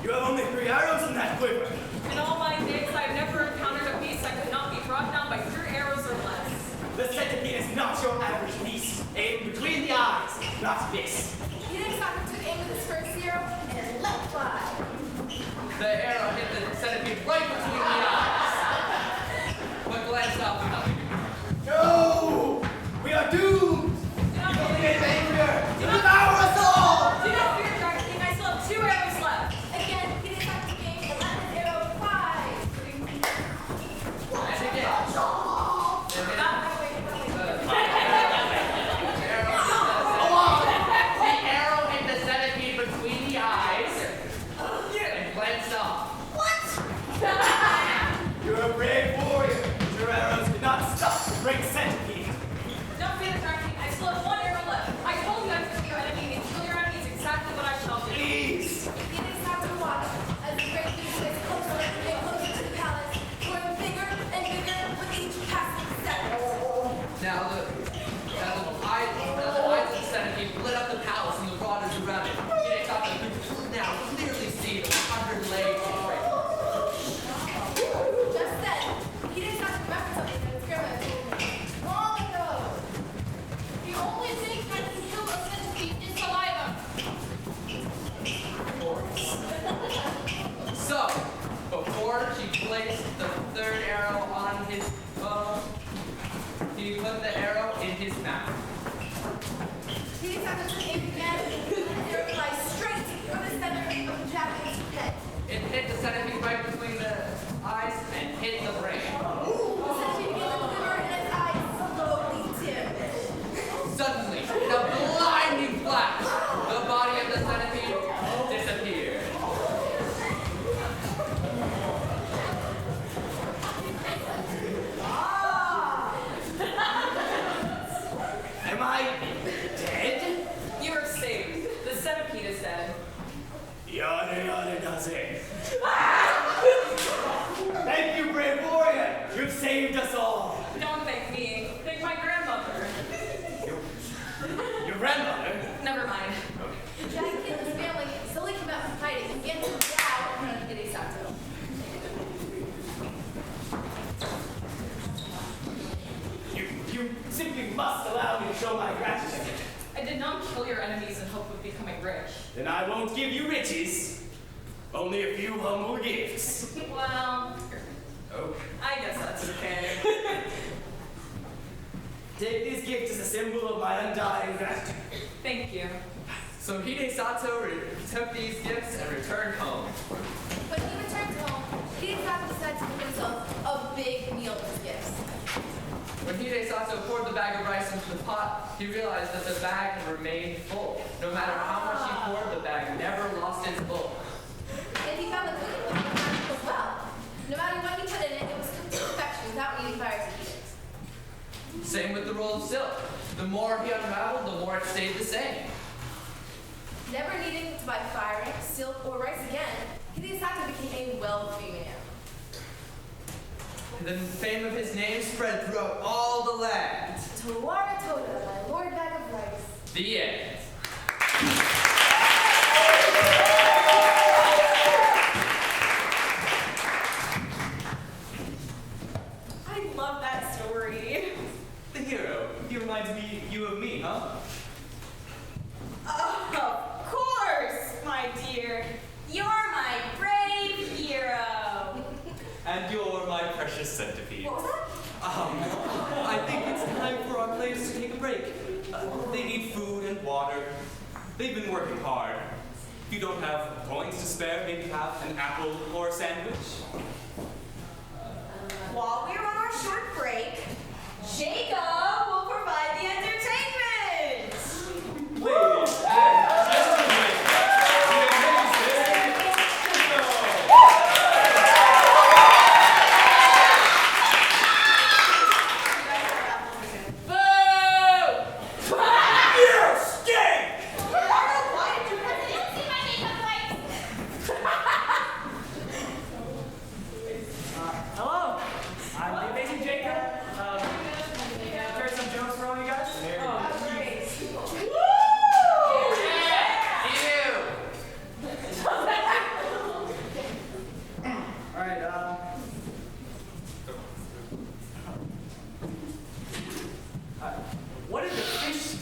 Speaker 3: You have only 3 arrows in that quiver.
Speaker 9: In all my days, I've never encountered a beast that could not be brought down by 3 arrows or less.
Speaker 3: The centipede is not your average beast. Aim between the eyes, not this.
Speaker 6: Hidesato took aim with his first arrow and let fly.
Speaker 3: The arrow hit the centipede right between the eyes. But glanced off without thinking. No! We are doomed! You only made him angrier! To devour us all!
Speaker 9: Do not fear, Dragon King. I still have 2 arrows left.
Speaker 6: Again, Hidesato took aim and let his arrow fly.
Speaker 3: And again. The arrow hit the
Speaker 10: snake that can kill a centipede in saliva.
Speaker 12: So, before she placed the third arrow on his bow, he put the arrow in his mouth.
Speaker 6: He decided to aim again, and the arrow flies straight from the center of the Japanese head.
Speaker 12: It hit the centipede right between the eyes and hit the brain.
Speaker 6: The centipede began to quiver and its eyes slowly dim.
Speaker 12: Suddenly, in a blinding flash, the body of the centipede disappeared.
Speaker 3: Am I dead?
Speaker 9: You are saved. The centipede is dead.
Speaker 3: Yada yada does it. Thank you, brave warrior. You've saved us all.
Speaker 9: Don't thank me. Thank my grandmother.
Speaker 3: Your grandmother?
Speaker 9: Never mind.
Speaker 6: Jackie and his family slowly came out from hiding and began to bow in front of Hidesato.
Speaker 3: You simply must allow me to show my gratitude.
Speaker 9: I did not kill your enemies in hope of becoming rich.
Speaker 3: Then I won't give you riches. Only a few humble gifts.
Speaker 9: Well,
Speaker 3: Oh.
Speaker 9: I guess that's okay.
Speaker 3: Take this gift as a symbol of my undying gratitude.
Speaker 9: Thank you.
Speaker 12: So Hidesato took these gifts and returned home.
Speaker 6: When he returned home, Hidesato decided to make himself a big meal with his gifts.
Speaker 12: When Hidesato poured the bag of rice into the pot, he realized that the bag had remained full. No matter how much he poured, the bag never lost its bulk.
Speaker 6: And he found that cooking was magic as well. No matter what he put in it, it was cooked to perfection without needing fire to heat it.
Speaker 12: Same with the roll of silk. The more he unraveled, the more it stayed the same.
Speaker 6: Never needing to buy firing, silk, or rice again, Hidesato became a wealthy man.
Speaker 12: The fame of his name spread throughout all the land.
Speaker 6: TWHS, my lord bag of rice.
Speaker 12: The end.
Speaker 2: I love that story.
Speaker 1: The hero. He reminds you of me, huh?
Speaker 2: Of course, my dear. You're my brave hero.
Speaker 1: And you're my precious centipede.
Speaker 2: What was that?
Speaker 1: I think it's time for our players to take a break. They need food and water. They've been working hard. If you don't have coins to spare, maybe have an apple or a sandwich.
Speaker 2: While we're on our short break, Jacob will provide the entertainment.
Speaker 1: Ladies and gentlemen,
Speaker 11: Hello, I'm the amazing Jacob. Heard some jokes for all you guys? All right. What did the fish?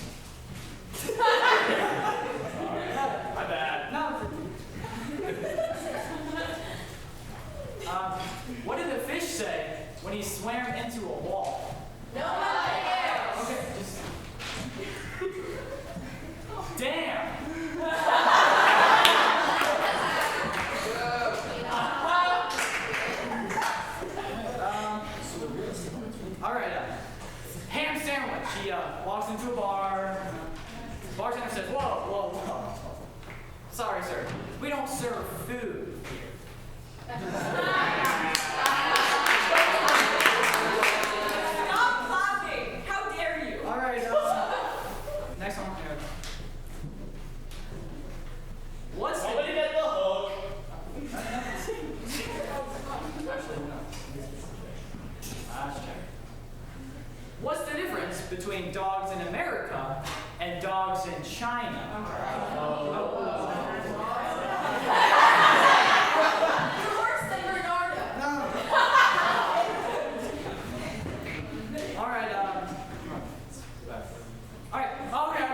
Speaker 11: My bad. No. What did the fish say when he swam into a wall?
Speaker 6: Nobody cares.
Speaker 11: Okay, just. Damn! All right. Ham sandwich. He walks into a bar. Bartender says, "Whoa, whoa, whoa! Sorry, sir. We don't serve food here."
Speaker 2: Stop laughing. How dare you?
Speaker 11: All right. Next one. What's the
Speaker 3: Somebody get the hook.
Speaker 11: What's the difference between dogs in America and dogs in China?
Speaker 6: You're worse than Bernardo.
Speaker 11: All right. All right. Okay.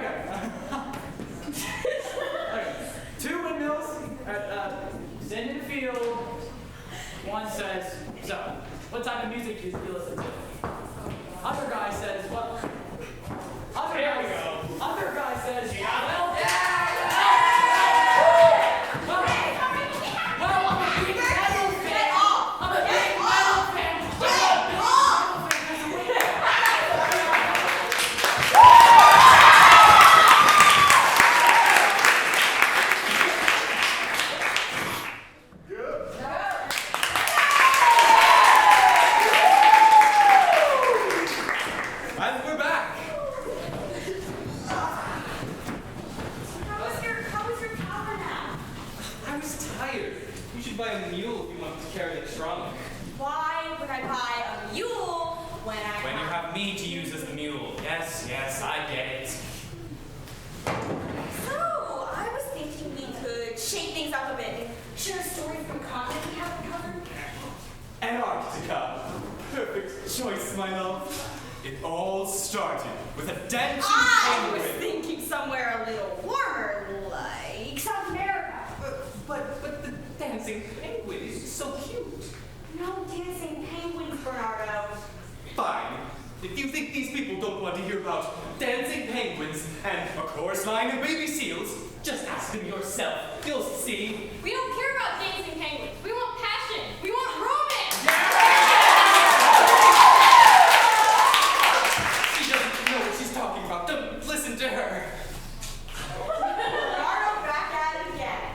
Speaker 1: buy a mule if you want to carry the trunk.
Speaker 2: Why would I buy a mule when
Speaker 1: When you have me to use as the mule. Yes, I get it.
Speaker 2: So, I was thinking we could shake things up a bit and share a story from a continent we haven't covered.
Speaker 1: Antarctica. Perfect choice, my love. It all started with a dancing
Speaker 2: I was
Speaker 1: penguin.
Speaker 2: thinking somewhere a little warmer, like South America.
Speaker 1: But the dancing penguin is so cute.
Speaker 2: No dancing penguins, Bernardo.
Speaker 1: Fine. If you think these people don't want to hear about dancing penguins and a chorus line of baby seals, just ask them yourself. You'll see.
Speaker 10: We don't care about dancing penguins. We want passion. We want romance.
Speaker 1: She doesn't know what she's talking about. Don't listen to her.
Speaker 2: Bernardo back at it again.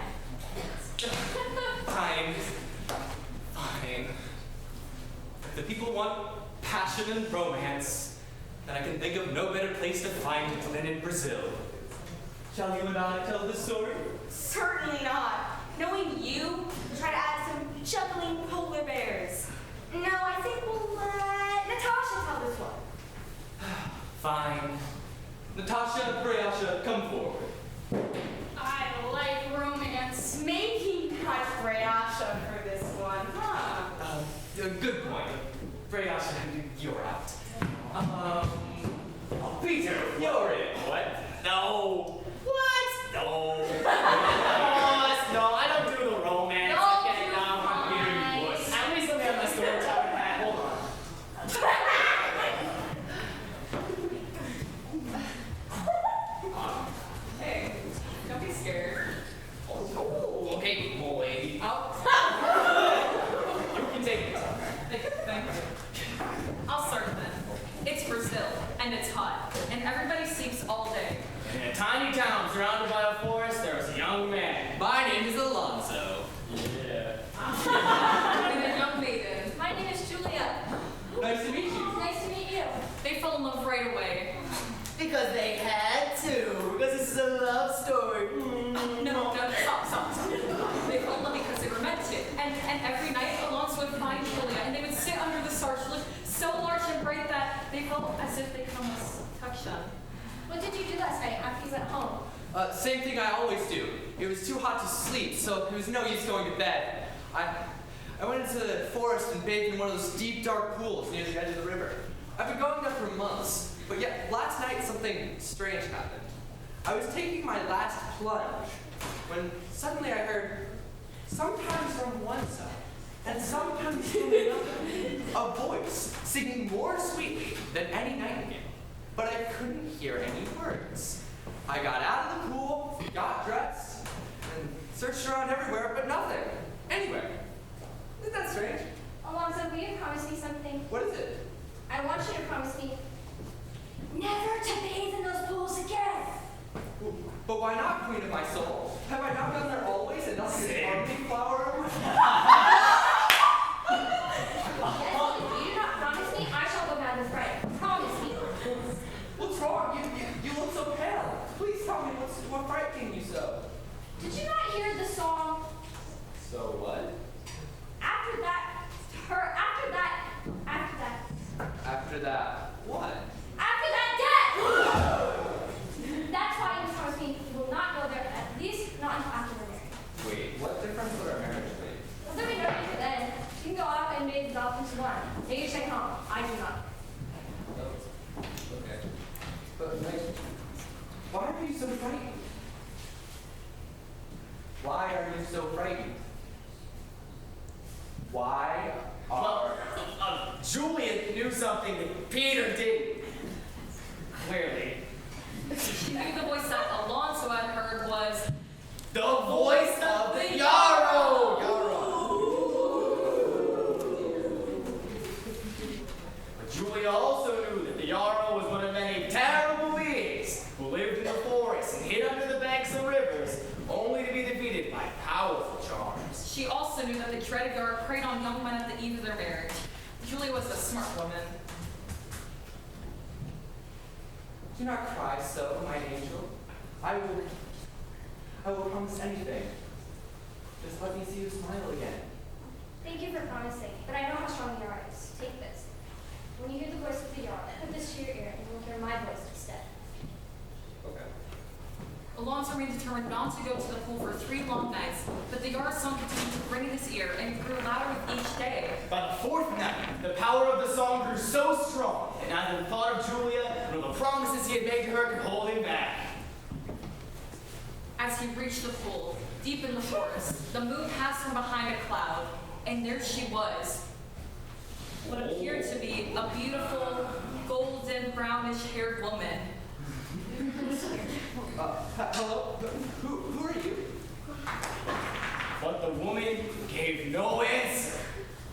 Speaker 1: Fine. If the people want passion and romance, then I can think of no better place to find it than in Brazil. Shall you and I tell this story?
Speaker 2: Certainly not. Knowing you, try to add some juggling polar bears. No, I think we'll let Natasha tell this one.
Speaker 1: Fine. Natasha, Brayasha, come forward.
Speaker 10: I like romance.
Speaker 2: Making cut Brayasha for this one, huh?
Speaker 1: Good point. Brayasha, you're out. Peter, you're in. What? No. What? No.
Speaker 3: No, I don't do the romance.
Speaker 10: No,
Speaker 3: Okay,
Speaker 10: you
Speaker 3: no, I'm
Speaker 10: fine.
Speaker 3: Peter, you wuss. At least let me have my story time back. Hold on.
Speaker 9: Hey, don't be scared.
Speaker 3: Okay, boy.
Speaker 9: I'll
Speaker 3: You can take it.
Speaker 9: Thank you. I'll start then. It's Brazil, and it's hot, and everybody sleeps all day.
Speaker 1: In a tiny town surrounded by a forest, there was a young man.
Speaker 12: My name is Alonso.
Speaker 1: Yeah.
Speaker 9: And a young maiden.
Speaker 6: My name is Julia.
Speaker 1: Nice to meet you.
Speaker 6: Nice to meet you.
Speaker 9: They fell in love right away.
Speaker 3: Because they had to. Because this is a love story.
Speaker 9: No, stop. They fell in love because they were meant to. And every night, Alonso would find Julia, and they would sit under the stars, look so large and bright that they felt as if they could almost touch them.
Speaker 6: What did you do last night after you went home?
Speaker 12: Same thing I always do. It was too hot to sleep, so it was no use going to bed. I went into the forest and bathed in one of those deep, dark pools near the edge of the river. I've been going there for months, but yet last night something strange happened. I was taking my last plunge when suddenly I heard, sometimes from one side and sometimes from another, a voice singing more sweetly than any nightingale. But I couldn't hear any words. I got out of the pool, got dressed, and searched around everywhere, but nothing. Anywhere. Isn't that strange?
Speaker 6: Alonso, will you promise me something?
Speaker 12: What is it?
Speaker 6: I want you to promise me never to bathe in those pools again.
Speaker 12: But why not, Queen of my soul? Have I not been there always and nothing is harming flower?
Speaker 6: Yes, if you do not promise me, I shall go down this right. Promise me.
Speaker 12: What's wrong? You look so pale. Please tell me what frightening you so.
Speaker 6: Did you not hear the song?
Speaker 12: So what?
Speaker 6: After that,
Speaker 12: What?
Speaker 6: after that death! That's why you promised me you will not go there, at least not until after we're married.
Speaker 12: Wait, what difference would our marriage make?
Speaker 6: Well, there'll be no reason then. You can go out and bathe the dolphins you want. Take your second home. I do not.
Speaker 12: Okay. But, like, why are you so frightened? Why are you so frightened? Why are...
Speaker 3: Julian knew something that Peter didn't. Clearly.
Speaker 9: She knew the voice that Alonso had heard was
Speaker 3: The voice of the Yarrow! But Julia also knew that the Yarrow was one of many terrible beings who lived in the forest and hid under the banks of rivers, only to be defeated by powerful charms.
Speaker 9: She also knew that the dreaded Yar preyed on young men at the eve of their marriage. Julia was a smart woman.
Speaker 12: Do not cry so, my angel. I will promise anything.
Speaker 3: Just let me see you smile again.
Speaker 6: Thank you for promising, but I know how strong your heart is. Take this. When you hear the voice of the Jarl, put this to your ear and you'll hear my voice instead.
Speaker 3: Okay.
Speaker 9: Alonso remained determined not to go to the pool for 3 long nights, but the Yara's song continued to ring in his ear and grew louder with each day.
Speaker 3: By the 4th night, the power of the song grew so strong that neither the thought of Julia nor the promises he had made to her could hold him back.
Speaker 9: As he reached the pool, deep in the forest, the moon passed from behind a cloud, and there she was. What appeared to be a beautiful, golden, brownish-haired woman.
Speaker 3: Hello? Who are you? But the woman gave no answer,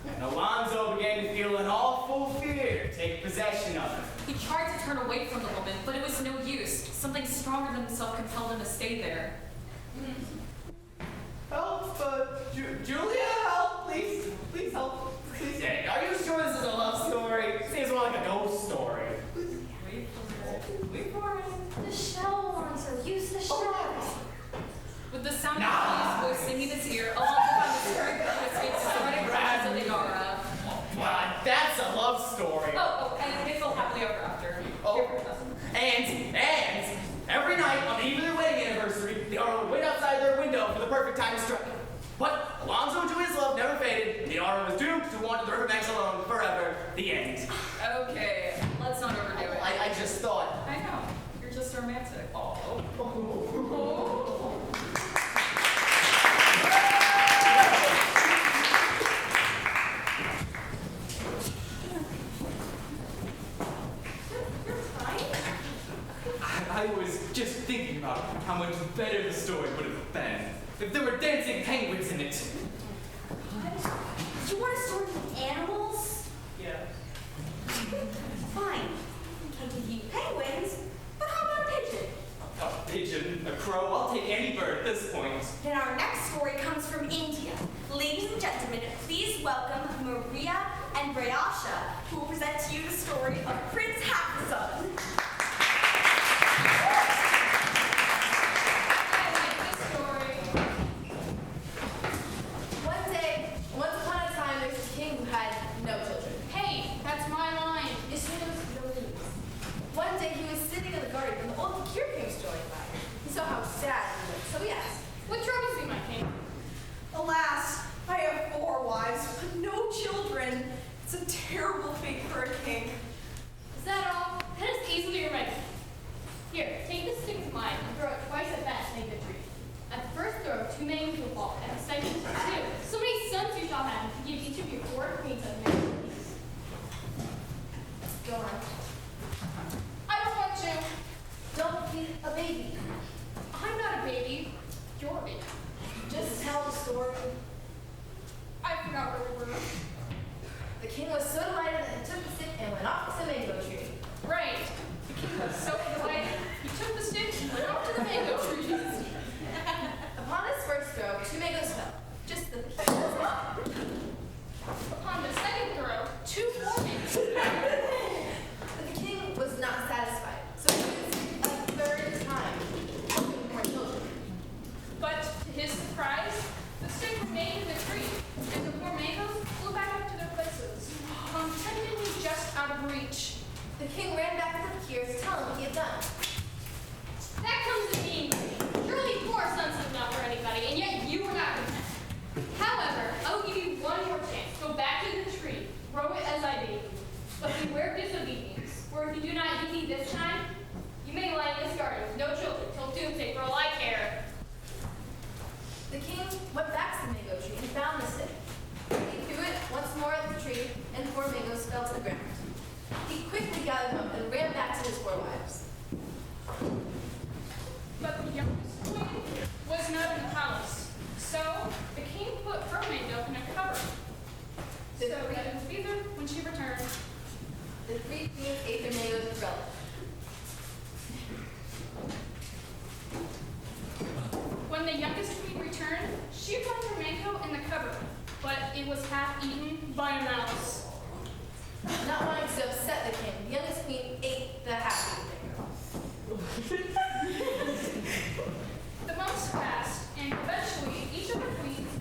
Speaker 3: and Alonso began to feel an awful fear take possession of her.
Speaker 9: He tried to turn away from the woman, but it was no use. Something stronger than himself compelled him to stay there.
Speaker 3: Help, Julia, help, please, please help, please. Yeah, are you sure this is a love story? Seems more like a ghost story. Wait for it.
Speaker 6: The shell, Alonso. Use the shell.
Speaker 9: With the sound of his voice singing in his ear, Alonso found the strength of his feet to spread across the Yara.
Speaker 3: Well, that's a love story.
Speaker 9: And they fell happily ever after.
Speaker 3: And every night on the eve of their wedding anniversary, the Yara would wait outside their window for the perfect time to strike. But Alonso and Julia's love never faded, and the Yara was doomed to wander the riverbanks alone forever. The end.
Speaker 9: Okay, let's not overdo it.
Speaker 3: I just thought.
Speaker 9: I know. You're just romantic.
Speaker 1: I was just thinking about how much better the story would have been if there were dancing penguins in it.
Speaker 2: You want a story with animals?
Speaker 1: Yeah.
Speaker 2: Fine. I can't give you penguins, but how about a pigeon?
Speaker 1: A pigeon, a crow, I'll take any bird at this point.
Speaker 2: Then our next story comes from India. Ladies and gentlemen, please welcome Maria and Brayasha, who will present to you the story of Prince Hafizan.
Speaker 8: One day, once upon a time, there was a king who had no children.
Speaker 10: Hey, that's my line.
Speaker 8: As soon as no news. One day, he was sitting in the garden when the old fakir came strolling by. He saw how sad he looked, so he asked,
Speaker 10: What troubles you, my king?
Speaker 4: Alas, I have 4 wives, but no children. It's a terrible fate for a king.
Speaker 10: Is that all? That is easily remedied. Here, take this stick of mine and throw it twice at bat to make a tree. At the first throw, 2 mangoes will fall. At the second, 2. So many sons you shall have to give each of your 4 queens a mango piece.
Speaker 8: go on.
Speaker 10: I don't want to.
Speaker 8: Don't be a baby.
Speaker 10: I'm not a baby. You're a baby.
Speaker 8: Just tell the story.
Speaker 10: I forgot where we were.
Speaker 8: The king was so delighted that he took the stick and went off to the mango tree.
Speaker 10: Right. The king was so delighted. He took the stick and went off to the mango trees.
Speaker 8: Upon his first throw, 2 mangoes fell. Just the king was up.
Speaker 10: Upon the second throw, 2 more mangoes.
Speaker 8: But the king was not satisfied, so he was a 3rd time, hoping for more children.
Speaker 10: But to his surprise, the stick remained in the tree, and the 4 mangoes flew back up to their places, contentedly just out of reach.
Speaker 8: The king ran back to the fakir to tell him what he had done.
Speaker 10: That comes to being greedy. Surely 4 sons is enough for anybody, and yet you were not content. However, I will give you one more chance. Go back to the tree, grow it as I bade you. But beware of disobedience, for if you do not heed me this time, you may lie in this garden with no children till doomsday for all I care.
Speaker 8: The king went back to the mango tree and found the stick. He threw it once more at the tree, and 4 mangoes fell to the ground. He quickly gathered them and ran back to his 4 wives.
Speaker 10: But the youngest queen was not in the palace. So the king put her mango in a cupboard. So that we could feed her when she returned.
Speaker 8: The 3 queens ate their mangoes with relish.
Speaker 10: When the youngest queen returned, she found her mango in the cupboard, but it was half eaten by a mouse.
Speaker 8: Not wanting to upset the king, the youngest queen ate the half-eaten mango.
Speaker 10: The months passed, and eventually each of the queens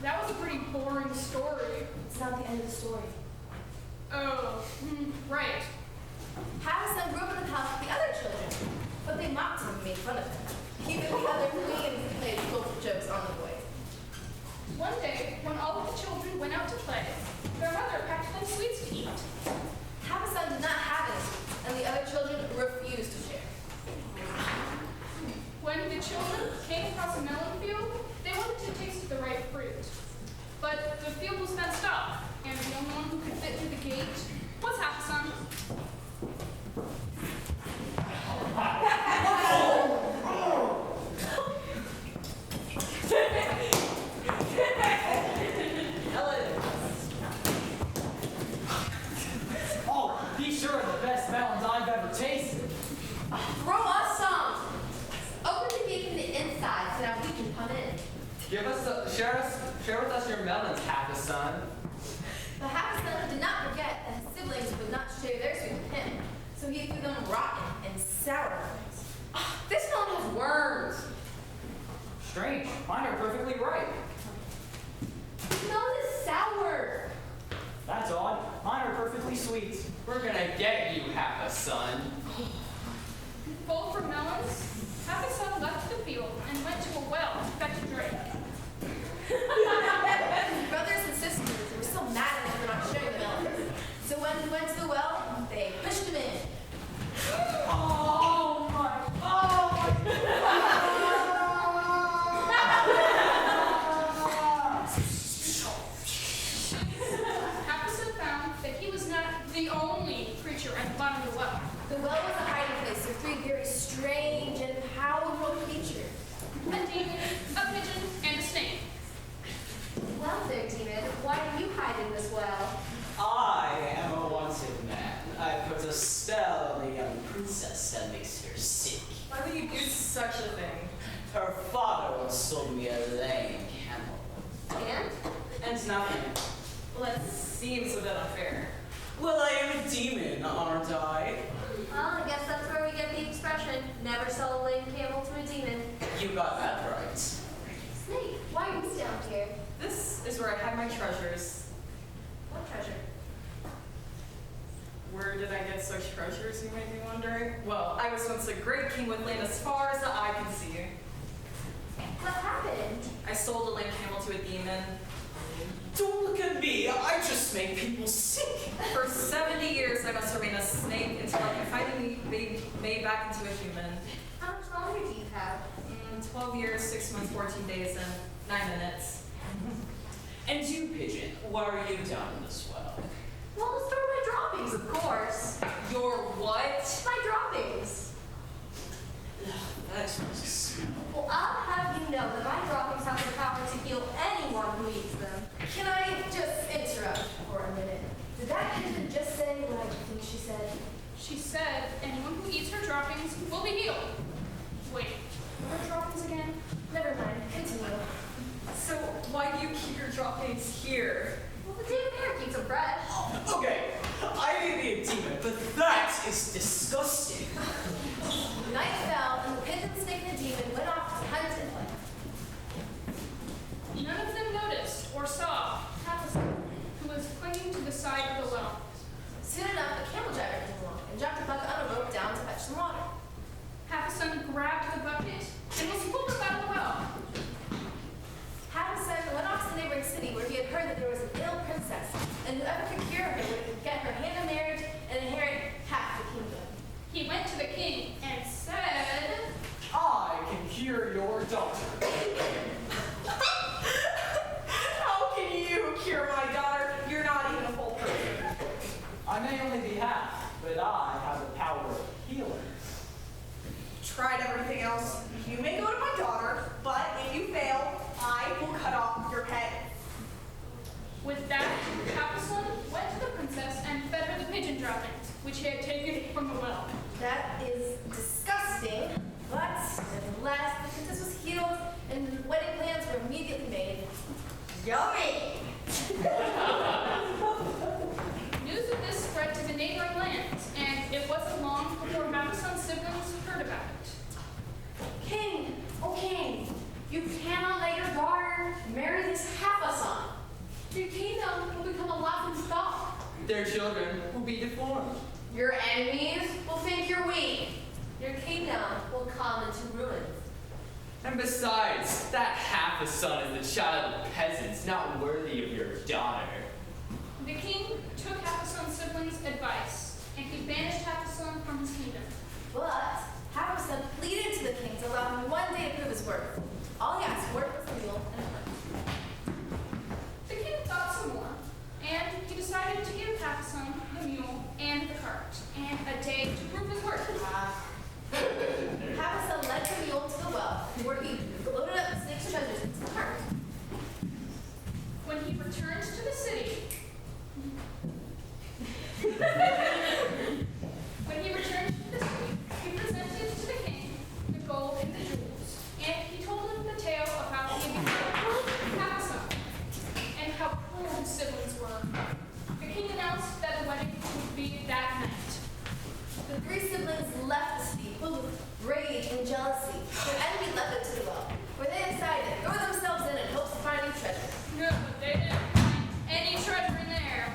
Speaker 10: That was a pretty boring story.
Speaker 6: It's not the end of the story.
Speaker 10: Oh, right.
Speaker 6: Havasun grew up in the house with the other children, but they mocked him and made fun of him. Even the other queens played cultural jokes on the boy.
Speaker 10: One day, when all of the children went out to play, their mother packed them sweets to eat.
Speaker 6: Havasun did not have any, and the other children refused to share.
Speaker 10: When the children came across a melon field, they wanted to taste the ripe fruit. But the field was fenced off, and the only one who could fit through the gate was Havasun.
Speaker 3: Oh, these sure are the best melons I've ever tasted.
Speaker 6: Throw us some! Open the gate from the inside so that we can come in.
Speaker 12: Share with us your melons, Havasun.
Speaker 6: But Havasun did not forget that his siblings would not share their sweet with him, so he threw them rotten and sour melons.
Speaker 8: This melon has worms.
Speaker 3: Strange. Mine are perfectly ripe.
Speaker 6: The melon is sour.
Speaker 3: That's odd. Mine are perfectly sweet.
Speaker 12: We're gonna get you, Havasun.
Speaker 10: Full from melons, Havasun left the field and went to a well to fetch a drink.
Speaker 6: His brothers and sisters were so mad at him for not sharing the melons. So when he went to the well, they pushed him in.
Speaker 3: Oh my! Oh
Speaker 10: Havasun found that he was not the only creature at the bottom of the well.
Speaker 6: The well was a hiding place for three very strange and powerful creatures.
Speaker 10: A demon, a pigeon, and a snake.
Speaker 8: Well, there, demon, why do you hide in this well?
Speaker 13: I am a wanted man. I put a spell on a young princess that makes her sick.
Speaker 4: Why would you do such a thing?
Speaker 13: Her father once sold me a lame camel.
Speaker 8: And?
Speaker 13: And nothing.
Speaker 4: Well, that seems a bit unfair.
Speaker 13: Well, I am a demon, aren't I?
Speaker 8: Well, I guess that's where we get the expression, never sell a lame camel to a demon.
Speaker 13: You got that right.
Speaker 8: Snake, why are you down here?
Speaker 4: This is where I had my treasures.
Speaker 8: What treasure?
Speaker 4: Where did I get such treasures, you may be wondering? Well, I was once a great king with land as far as the eye can see.
Speaker 8: What happened?
Speaker 4: I sold a lame camel to a demon.
Speaker 13: Don't look at me. I just make people sick.
Speaker 4: For 70 years, I must remain a snake until I can finally be made back into a human.
Speaker 8: How much longer do you have?
Speaker 4: 12 years, 6 months, 14 days, and 9 minutes.
Speaker 13: And you, pigeon, why are you down in this well?
Speaker 8: Well, to store my droppings, of course.
Speaker 4: Your what?
Speaker 8: My droppings.
Speaker 13: That smells smell.
Speaker 8: Well, I'll have you know that my droppings have the power to heal anyone who eats them.
Speaker 6: Can I just interrupt for a minute? Did that pigeon just say what I think she said?
Speaker 10: She said, anyone who eats her droppings will be healed. Wait, what are droppings again?
Speaker 6: Never mind, continue.
Speaker 4: So, why do you keep your droppings here?
Speaker 8: Well, the demon bear keeps them fresh.
Speaker 13: Okay, I may be a demon, but that is disgusting.
Speaker 6: The night fell, and the pigeon, snake, and the demon went off to hunt and play.
Speaker 10: None of them noticed or saw Havasun, who was clinging to the side of the well.
Speaker 6: Soon enough, a camel driver came along and dropped a bucket on a rope down to fetch some water.
Speaker 10: Havasun grabbed the bucket and was pulled up out of the well.
Speaker 6: Havasun went off to the neighboring city where he had heard that there was an ill princess, and whoever could cure her would get her hand in marriage and inherit half the kingdom.
Speaker 10: He went to the king and said,
Speaker 3: I can cure your daughter.
Speaker 4: How can you cure my daughter? You're not even a full person.
Speaker 3: I may only be half, but I have the power of healing.
Speaker 4: Tried everything else. You may go to my daughter, but if you fail, I will cut off your head.
Speaker 10: with that, Havasun went to the princess and fed her the pigeon droppings, which he had taken from the well.
Speaker 6: That is disgusting, but nevertheless, the princess was healed, and wedding plans were immediately made. Yummy!
Speaker 10: News of this spread to the neighboring lands, and it wasn't long before Havasun's siblings heard about it.
Speaker 8: King, oh king, you cannot let your daughter marry this Havasun.
Speaker 10: Your kingdom will become a laughing stock.
Speaker 12: Their children will be deformed.
Speaker 8: Your enemies will think you're weak. Your kingdom will come into ruins.
Speaker 12: And besides, that half a son is the child of peasants, not worthy of your daughter.
Speaker 10: The king took Half-a-Son's siblings' advice, and he banished Half-a-Son from his kingdom.
Speaker 6: But Half-a-Son pleaded to the king to allow him one day to prove his worth. All he asked for was a mule and a cart.
Speaker 10: The king thought some more, and he decided to give Half-a-Son the mule and the cart, and a day to prove his worth.
Speaker 6: Half-a-Son led the mule to the well, where he loaded up the snake's treasures into the cart.
Speaker 10: When he returned to the city, he presented to the king the gold and the jewels, and he told him the tale of how he had become Half-a-Son, and how cruel his siblings were. The king announced that the wedding would be that night.
Speaker 6: The three siblings left the city filled with rage and jealousy. Their enemy led them to the well, where they decided to throw themselves in hopes of finding treasure.
Speaker 10: No, they didn't find any treasure in there.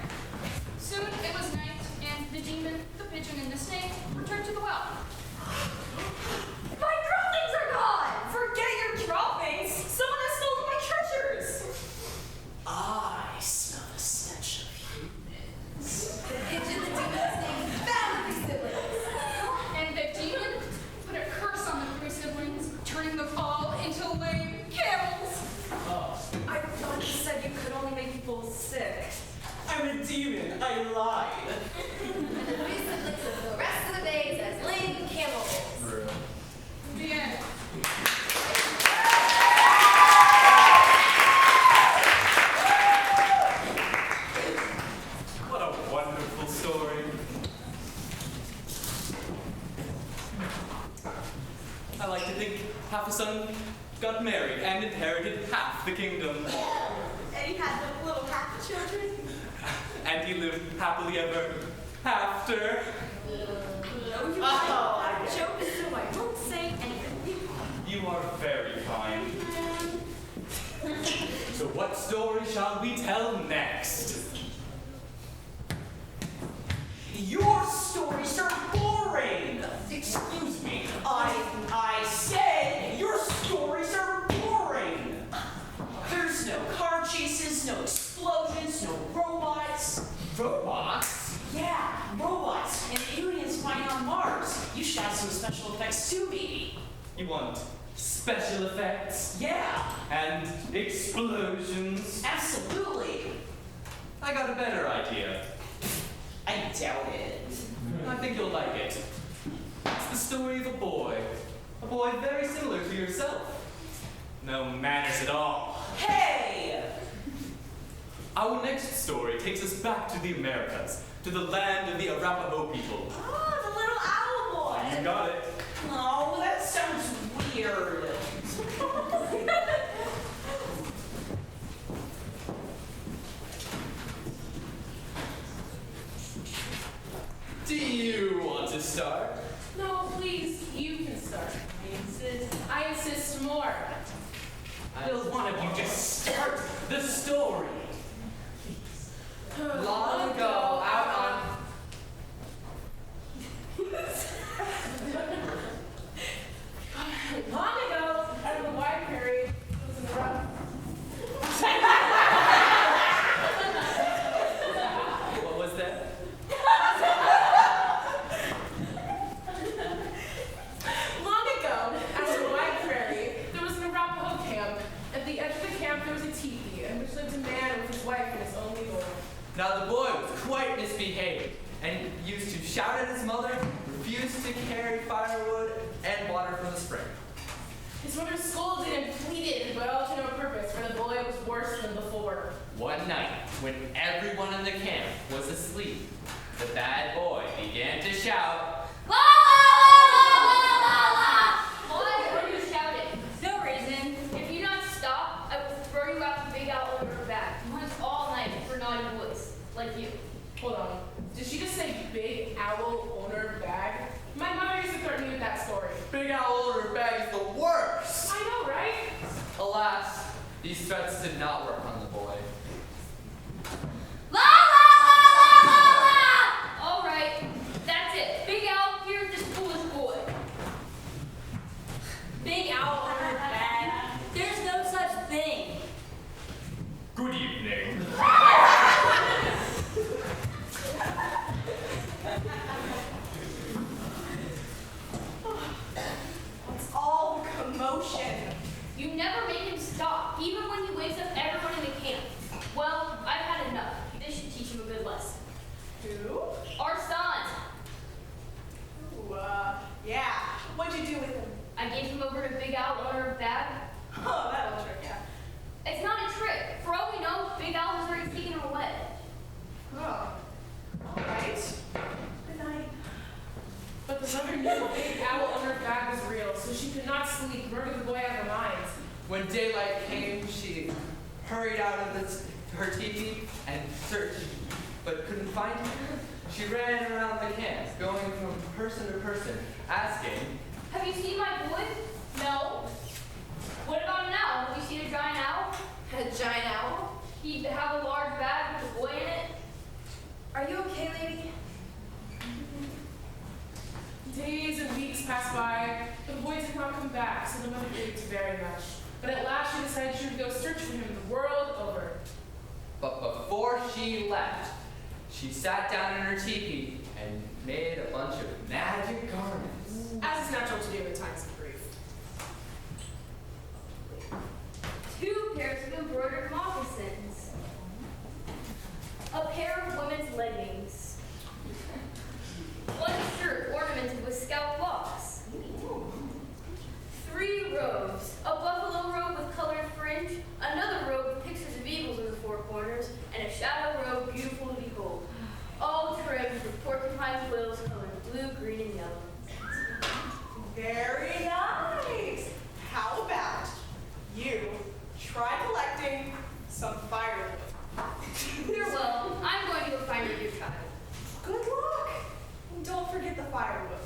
Speaker 10: Soon it was night, and the demon, the pigeon, and the snake returned to the well.
Speaker 2: My droppings are gone!
Speaker 4: Forget your droppings! Someone has stolen my treasures!
Speaker 13: I smell the stench of humans.
Speaker 6: The pigeon, the demon, and the snake found the three siblings.
Speaker 10: And the demon put a curse on the three siblings, turning them all into lame camels.
Speaker 4: I thought you said you could only make people sick.
Speaker 3: I'm a demon. I lied.
Speaker 6: And the three siblings lived the rest of the days as lame camels.
Speaker 10: The end.
Speaker 1: What a wonderful story. I like to think Half-a-Son got married and inherited half the kingdom.
Speaker 4: And he had the little half children.
Speaker 1: And he lived happily ever after.
Speaker 4: I joke, so I won't say anything.
Speaker 1: You are very kind. So what story shall we tell next?
Speaker 13: Your stories are boring.
Speaker 1: Excuse me.
Speaker 13: I said your stories are boring. There's no car chases, no explosions, no robots.
Speaker 1: Robots?
Speaker 13: Yeah, robots and aliens fighting on Mars. You should have some special effects too, maybe.
Speaker 1: You want special effects
Speaker 13: Yeah,
Speaker 1: and explosions?
Speaker 13: absolutely.
Speaker 1: I got a better idea.
Speaker 13: I doubt it.
Speaker 1: I think you'll like it. It's the story of a boy very similar to yourself. No manners at all.
Speaker 13: Hey!
Speaker 1: Our next story takes us back to the Americas, to the land of the Arapaho people.
Speaker 4: Oh, the little owl boy.
Speaker 1: You got it.
Speaker 13: Oh, that sounds weird.
Speaker 1: Do you want to start?
Speaker 7: No, please, you can start. I insist more.
Speaker 1: Will one of you just start the story?
Speaker 12: Long ago, out on...
Speaker 7: Long ago, out of the wide prairie, it was in the rough.
Speaker 1: What was that?
Speaker 7: Long ago, out of the wide prairie, there was an Arapaho camp. At the edge of the camp, there was a teepee, in which lived a man with his wife and his only boy.
Speaker 12: Now the boy was quite misbehaved and used to shout at his mother, refused to carry firewood and water from the spring.
Speaker 7: His mother scolded and pleaded, but all to no purpose, for the boy was worse than before.
Speaker 12: One night, when everyone in the camp was asleep, the bad boy began to shout,
Speaker 2: La la la la la la!
Speaker 10: Why are you shouting?
Speaker 2: No reason.
Speaker 10: If you don't stop, I will throw you out the big owl over her back. Once all night for naughty boys like you.
Speaker 7: Hold on. Did she just say big owl owner bag? My mother used to threaten me with that story.
Speaker 12: Big Owl Older Bag is the worst!
Speaker 7: I know, right?
Speaker 12: Alas, these threats did not work on the boy.
Speaker 4: Oh. All right. Good night.
Speaker 7: But the mother knew the big owl on her bag was real, so she could not sleep, nor did the boy have her mind.
Speaker 12: When daylight came, she hurried out of her teepee and searched, but couldn't find him. She ran around the camp, going from person to person, asking,
Speaker 10: Have you seen my boy? No. What about an owl? Have you seen a giant owl?
Speaker 6: A giant owl?
Speaker 10: He'd have a large bag with a boy in it.
Speaker 6: Are you okay, lady?
Speaker 7: Days and weeks passed by. The boy did not come back, so the mother grieved very much. But at last she decided she would go search for him the world over.
Speaker 12: but before she left, she sat down in her teepee and made a bunch of magic garments.
Speaker 7: As is natural to do in times of grief.
Speaker 2: 2 pairs of embroidered moccasins. A pair of women's leggings. 1 shirt ornamented with scalp locks. 3 robes. A buffalo robe with colored fringe, another robe with pictures of eagles in the 4 corners, and a shadow robe beautiful to behold. All trimmed with porcupine quills colored blue, green, and yellow.
Speaker 4: Very nice. How about you try collecting some firewood?
Speaker 2: Well, I'm going to go find your dear child.
Speaker 4: Good luck. And don't forget the firewood.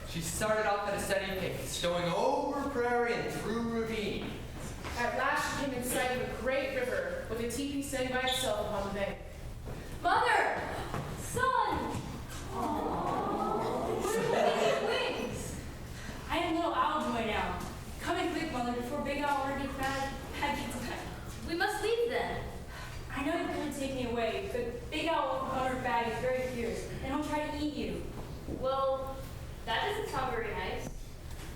Speaker 12: She started off at a steady pace, going over prairie and through ravine.
Speaker 7: At last she came in sight of a great river, with a teepee sitting by itself upon the bank.
Speaker 2: Mother! Son! What are these wings?
Speaker 5: I am little owl boy now. Come in quick, mother, before Big Owl already bad gets away.
Speaker 2: We must leave then.
Speaker 5: I know you're going to take me away, but Big Owl on her bag is very fierce, and he'll try to eat you.
Speaker 2: Well, that doesn't sound very nice.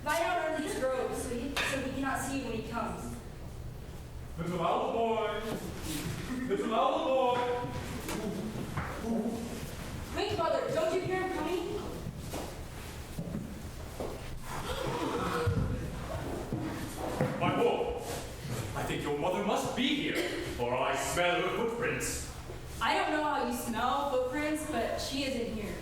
Speaker 5: Lie down under these robes so he cannot see you when he comes.
Speaker 1: Little owl boy! Little owl boy!
Speaker 5: Wait, mother, don't you hear him coming?
Speaker 1: My boy, I think your mother must be here, for I smell her footprints.
Speaker 5: I don't know how you smell footprints, but she isn't here.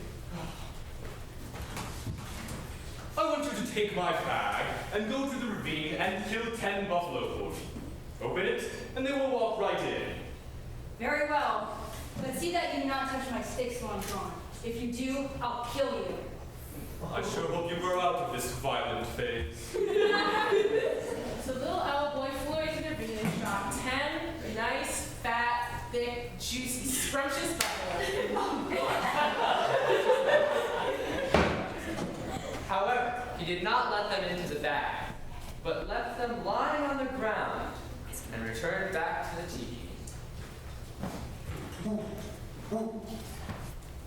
Speaker 1: I want you to take my bag and go to the ravine and kill 10 buffalo for me. Open it, and they will walk right in.
Speaker 5: Very well, but see that you do not touch my sticks while I'm gone. If you do, I'll kill you.
Speaker 1: I sure hope you grow out of this violent phase.
Speaker 7: So little owl boy flew into the ravine and shot 10 nice, fat, thick, juicy, scrumptious buffalo.
Speaker 12: However, he did not let them into the bag, but left them lying on the ground and returned back to the teepee.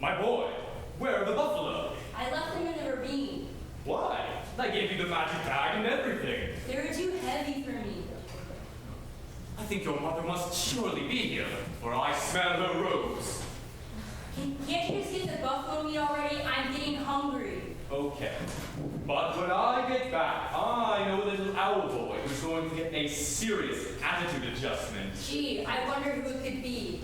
Speaker 1: My boy, where are the buffalo?
Speaker 5: I left them in the ravine.
Speaker 1: Why? I gave you the magic bag and everything.
Speaker 5: They were too heavy for me.
Speaker 1: I think your mother must surely be here, for I smell her robes.
Speaker 5: Can't you just get the buffalo meat already? I'm getting hungry.
Speaker 1: Okay. But when I get back, I know a little owl boy who's going to get a serious attitude adjustment.
Speaker 5: Gee, I wonder who it could be.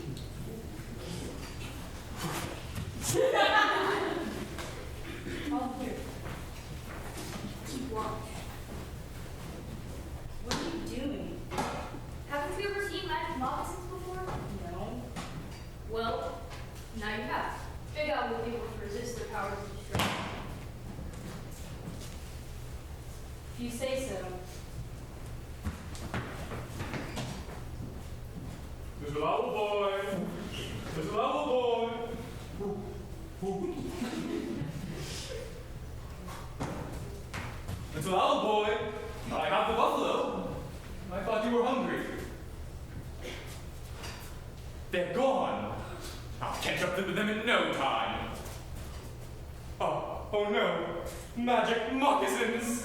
Speaker 5: All here.
Speaker 2: Keep watch.
Speaker 5: What are you doing?
Speaker 2: Haven't you ever seen magic moccasins before?
Speaker 5: No.
Speaker 2: Well, now you have. Big Owl will be able to resist their powers of destruction.
Speaker 5: If you say so.
Speaker 1: Little owl boy! Little owl boy! Little owl boy! I have the buffalo. I thought you were hungry. They're gone. I'll catch up with them in no time. Oh no. Magic moccasins!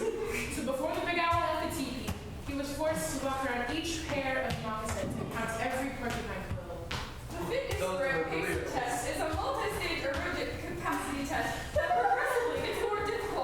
Speaker 7: So before the big owl left the teepee, he was forced to walk around each pair of moccasins and count every porcupine quill.
Speaker 4: The fitness
Speaker 12: Those
Speaker 4: for
Speaker 12: are
Speaker 4: a
Speaker 12: the
Speaker 4: pacer
Speaker 12: real.
Speaker 4: test is a multi-stage aerobic capacity test that progressively gets more difficult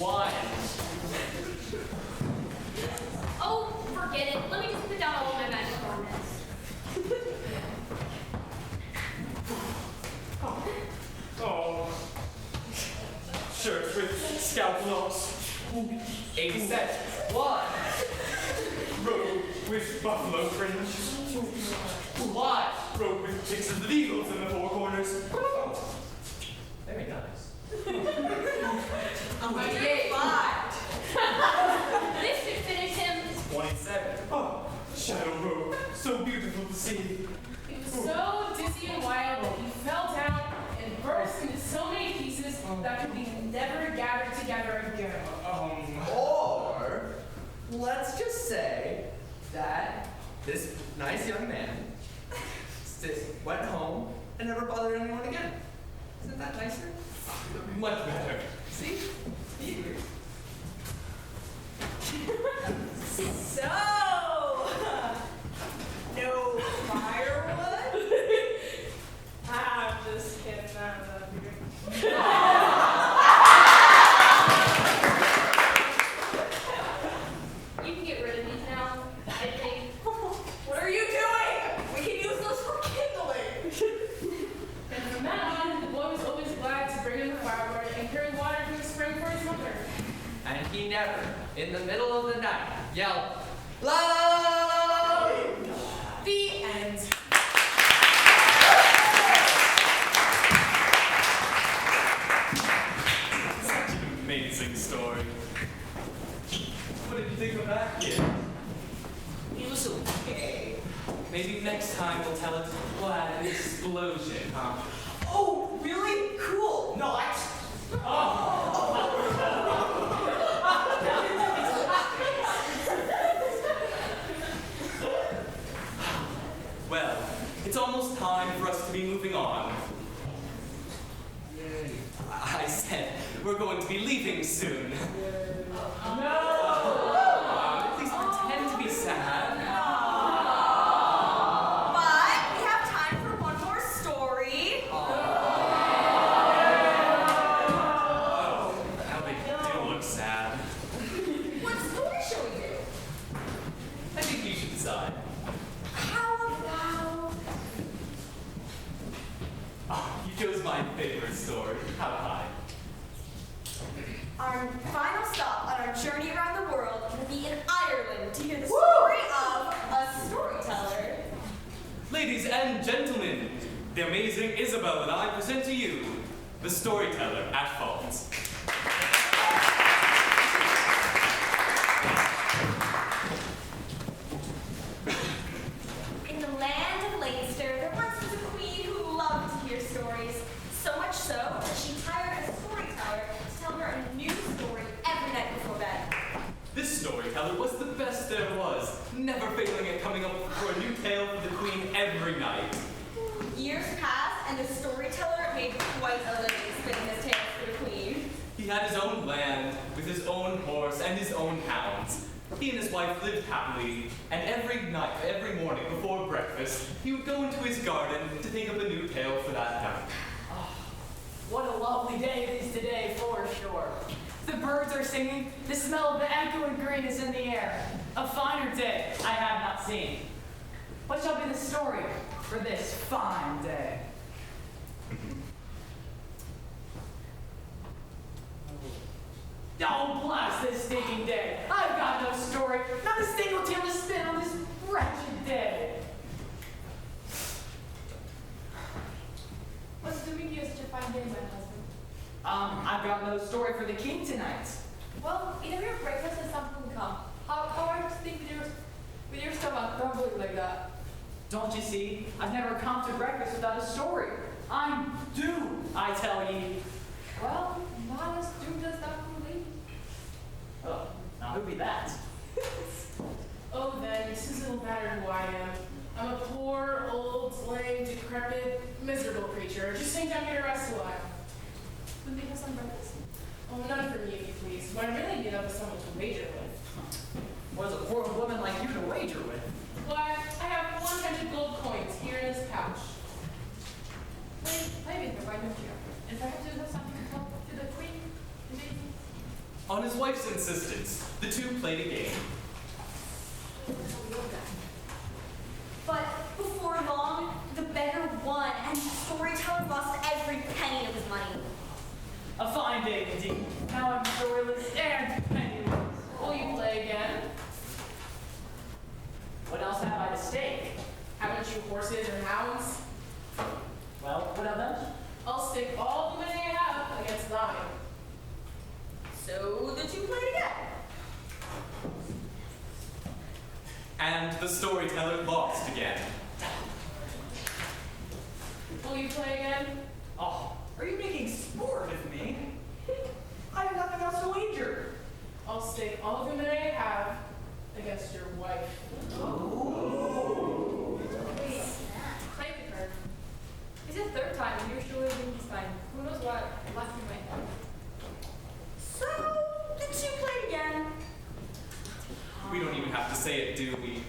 Speaker 1: One.
Speaker 10: Oh, forget it. Let me just put down all my magic ornaments.
Speaker 1: Oh. Shirts with scalp locks. 80 cents. One. Robe with buffalo fringe. One. Robe with pictures of eagles in the four corners. Very nice.
Speaker 10: This should finish him.
Speaker 1: 27. Oh, shadow robe. So beautiful to see.
Speaker 7: He was so dizzy and wild that he fell down and burst into so many pieces that could be never gathered together again.
Speaker 12: Or, let's just say that this nice young man went home and never bothered anyone again. Isn't that nicer?
Speaker 1: Much better.
Speaker 12: See? He agrees.
Speaker 4: So, no firewood? I'm just kidding. I love you.
Speaker 10: You can get rid of these now, I think.
Speaker 4: What are you doing? We can use those for kindling.
Speaker 7: And from that on, the boy was always glad to bring in the firewood and carry water from the spring for his mother.
Speaker 12: And he never, in the middle of the night, yelled, "La la la la la la!"
Speaker 7: The end.
Speaker 1: Such an amazing story. What did you think of that kid?
Speaker 13: He was okay.
Speaker 1: Maybe next time we'll tell it what an explosion, huh?
Speaker 13: Oh, really? Cool. No,
Speaker 1: Well, it's almost time for us to be moving on. I said we're going to be leaving soon. At least pretend to be sad.
Speaker 2: But we have time for one more story.
Speaker 1: How they do look sad.
Speaker 2: What story shall we do?
Speaker 1: I think you should decide.
Speaker 2: How about...
Speaker 1: Oh, you chose my favorite story. How high?
Speaker 2: Our final stop on our journey around the world will be in Ireland to hear the story of a storyteller.
Speaker 1: Ladies and gentlemen, the amazing Isabel and I present to you the storyteller at fault.
Speaker 2: In the land of Leinster, there once was a queen who loved to hear stories. So much so that she hired a storyteller to tell her a new story every night before bed.
Speaker 1: This storyteller was the best there was, never failing at coming up for a new tale for the queen every night.
Speaker 2: Years passed, and the storyteller made quite a living spinning his tales for the queen.
Speaker 1: He had his own land, with his own horse and his own hounds. He and his wife lived happily, and every morning before breakfast, he would go into his garden to think of a new tale for that night.
Speaker 11: What a lovely day it is today, for sure. The birds are singing, the smell of the echoing green is in the air. A finer day I have not seen. What shall be the story for this fine day? Oh, blast this stinking day. I've got no story, not a single tale to spin on this wretched day.
Speaker 6: What's doing here such a fine day, my husband?
Speaker 11: I've got no story for the king tonight.
Speaker 6: Well, eat up your breakfast and something will come. How are you to think with your stomach grumbling like that?
Speaker 11: Don't you see? I've never come to breakfast without a story. I'm doomed, I tell ye.
Speaker 6: Well, not as doomed as that will be.
Speaker 11: Oh, now who'd be that?
Speaker 7: Oh, then, this doesn't matter who I am. I'm a poor, old, lame, decrepit, miserable creature. Just sitting down here to rest a while.
Speaker 6: Would we have some breakfast?
Speaker 7: Oh, none for me, if you please. What I really need is someone to wager with.
Speaker 11: What is a poor woman like you to wager with?
Speaker 7: Why, I have 100 gold coins here in this pouch.
Speaker 6: Wait, maybe why don't you? And perhaps you have something to talk to the queen? Maybe.
Speaker 1: On his wife's insistence, the two played a game.
Speaker 2: But before long, the beggar won, and the storyteller lost every penny of his money.
Speaker 11: A fine day indeed. Now I'm storyless and penniless.
Speaker 7: Will you play again?
Speaker 11: What else have I to stake?
Speaker 7: Haven't you horses or hounds?
Speaker 11: Well, what of them?
Speaker 7: I'll stake all the money I have against thine.
Speaker 2: So the two played again.
Speaker 1: And the storyteller lost again.
Speaker 7: Will you play again?
Speaker 13: Oh, are you making sport of me? I have nothing else to wager.
Speaker 7: I'll stake all the money I have against your wife.
Speaker 5: Wait, play the card. It's the third time, and you're sure he's fine. Who knows what left you might have.
Speaker 2: So the two played again.
Speaker 1: We don't even have to say it, do we?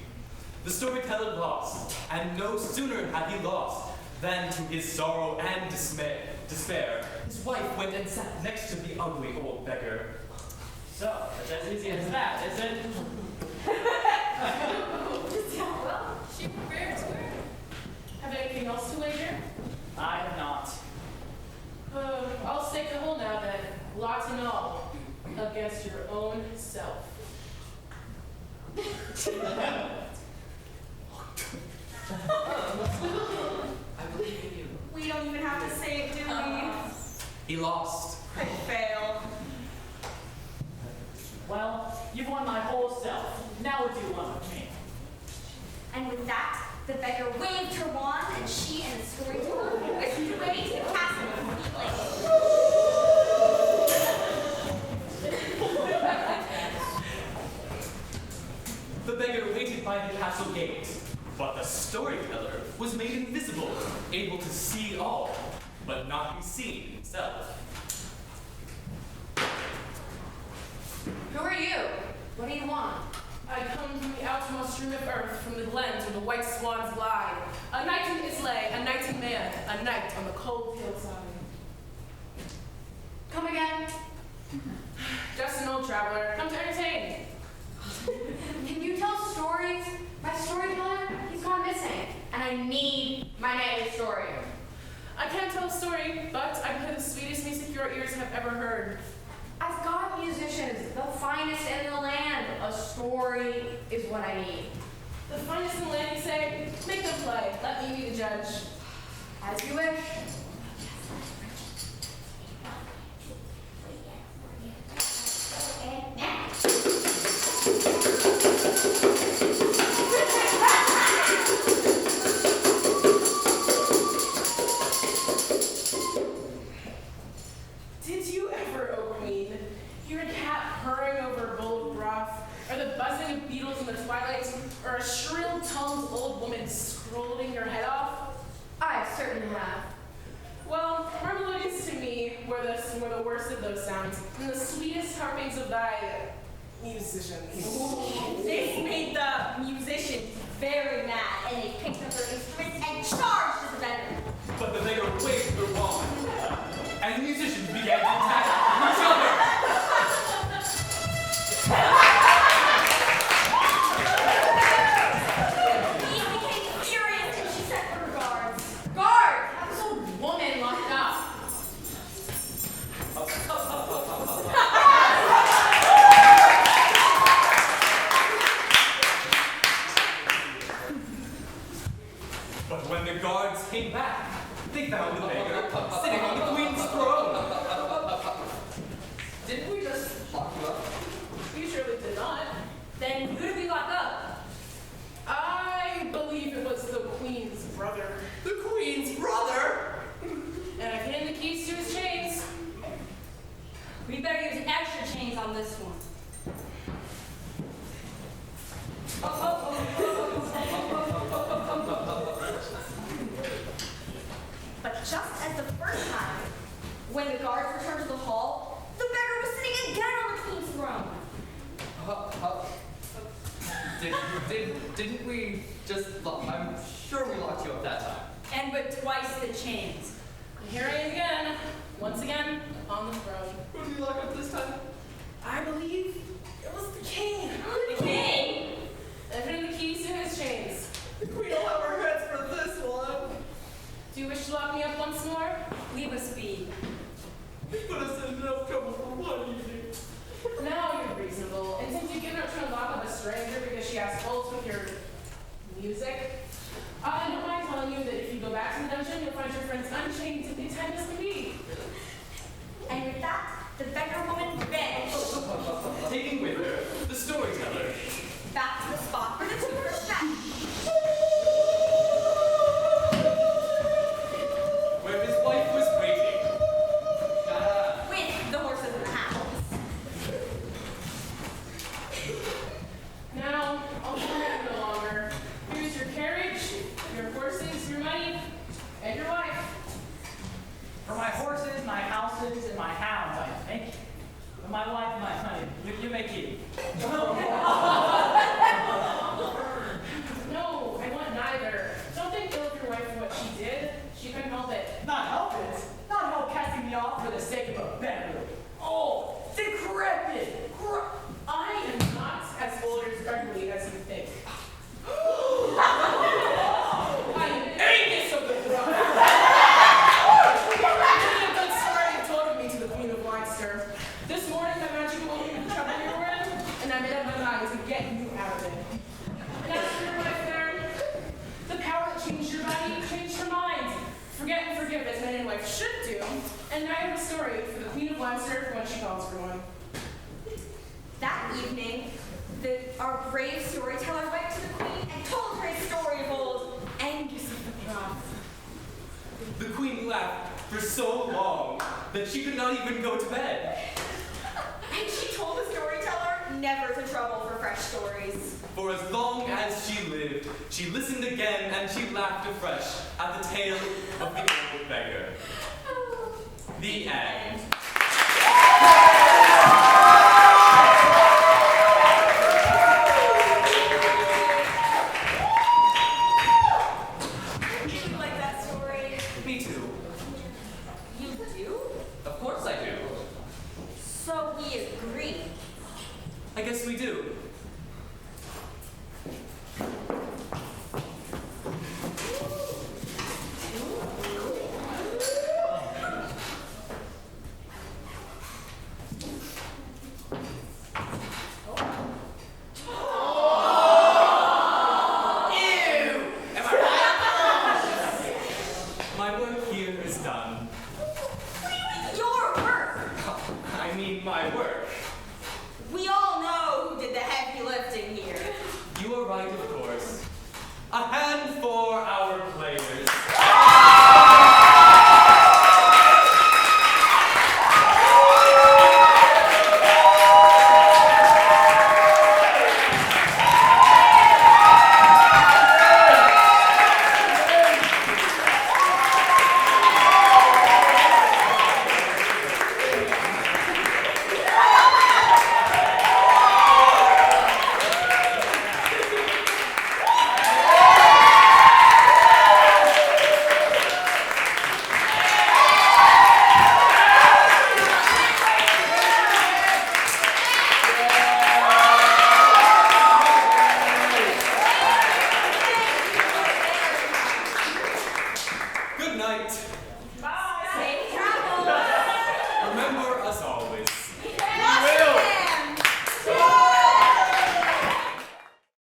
Speaker 1: The storyteller lost, and no sooner had he lost than to his sorrow and despair, his wife went and sat next to the ugly old beggar.
Speaker 11: So, it's as easy as that, is it?
Speaker 5: Well, she prepared to wear.
Speaker 7: Have anything else to wager?
Speaker 11: I have not.
Speaker 7: I'll stake the whole now then, lots and all, against your own self.
Speaker 12: I believe in you.
Speaker 2: We don't even have to say it, do we?
Speaker 1: He lost.
Speaker 2: I fail.
Speaker 11: Well, you've won my whole self. Now what do you want with me?
Speaker 2: And with that, the beggar waved her wand, and she and the storyteller whisked away to the castle of
Speaker 1: The beggar waited by the castle gate, but the storyteller was made invisible, able to see all, but not be seen himself.
Speaker 8: Who are you? What do you want?
Speaker 7: I come from the outermost rim of earth, from the glens where the white swans lie. A knight in Islay, a knight in man, a knight on the cold hillside.
Speaker 8: Come again.
Speaker 7: Just an old traveler, come to entertain.
Speaker 8: Can you tell stories? My storyteller, he's gone missing, and I need my nightly story.
Speaker 7: I can't tell a story, but I play the sweetest music your ears have ever heard.
Speaker 8: I've got musicians, the finest in the land. A story is what I need.
Speaker 7: The finest in the land, you say? Make them play. Let me be the judge.
Speaker 8: As you wish.
Speaker 7: Did you ever, O Queen, hear a cat purring over a bowl of broth, or the buzzing of beetles in the twilight, or a shrill-tongued old woman scolding your head off?
Speaker 8: I certainly have.
Speaker 7: Well, more melodious to me were the worst of those sounds, and the sweetest harpings of thy musicians.
Speaker 2: This made the musicians very mad, and they picked up their instruments and charged at the beggar.
Speaker 1: But the beggar waved their wand, and the musicians began to attack each other.
Speaker 2: He became furious, and she sent for her guards.
Speaker 8: Guard! Have this old woman locked up.
Speaker 1: But when the guards came back, they found the beggar sitting on the queen's throne.
Speaker 12: Didn't we just lock you up?
Speaker 7: You surely did not.
Speaker 2: Then who did we lock up?
Speaker 7: I believe it was the Queen's brother.
Speaker 12: The queen's brother?
Speaker 7: And I've hidden the keys to his chains.
Speaker 5: We better use extra chains on this one.
Speaker 2: But just as the first time, when the guards returned to the hall, the beggar was sitting again on the queen's throne.
Speaker 12: Didn't we just lock? I'm sure we locked you up that time.
Speaker 5: And with twice the chains.
Speaker 7: And here I am again, once again, on the throne.
Speaker 12: Who did you lock up this time?
Speaker 7: I believe it was the king.
Speaker 2: The king?
Speaker 7: And putting the keys in his chains.
Speaker 13: The queen will have her heads for this one.
Speaker 7: Do you wish to lock me up once more?
Speaker 2: Leave us be.
Speaker 13: You put us in enough trouble for one evening.
Speaker 7: Now you're reasonable. And since you get her trying to lock up a stranger because she has faults with your music, I don't mind telling you that if you go back to the dungeon, you'll find your friends unchained to the attendants can be.
Speaker 2: And with that, the beggar woman vanished.
Speaker 1: Taking with her the storyteller.
Speaker 2: Back to the spot where the two first met.
Speaker 1: Where his wife was waiting.
Speaker 2: With the horses in the house.
Speaker 7: Now, I'll hold it no longer. Here's your carriage, your horses, your money, and your wife.
Speaker 11: For my horses, my houses, and my hounds, I thank you. For my wife and my honey, you may keep.
Speaker 7: No, I want neither. Don't think ill of your wife for what she did. She couldn't help it.
Speaker 11: Not help it. Not help casting me off for the sake of a beggar. Oh, decrepit.
Speaker 7: I am not as old as ugly as you think. I am Angus of the throne. Many a good story you told of me to the Queen of Leinster. This morning, that magical woman knew the trouble you were in, and I made up my mind to get you out of it. And as for your wife there, the power that changed your body changed her mind. Forget and forgive as man and wife should do, and now I have a story for the Queen of Leinster for when she calls for one.
Speaker 2: That evening, our brave storyteller went to the queen and told her his story of old Angus of the Cross.
Speaker 1: The queen laughed for so long that she could not even go to bed.
Speaker 2: And she told the storyteller never to trouble for fresh stories.
Speaker 1: For as long as she lived, she listened again and she laughed afresh at the tale of the old beggar. The end.
Speaker 2: You like that story?
Speaker 1: Me too.
Speaker 2: You do?
Speaker 1: Of course I do.
Speaker 2: So we agree.
Speaker 1: I guess we do.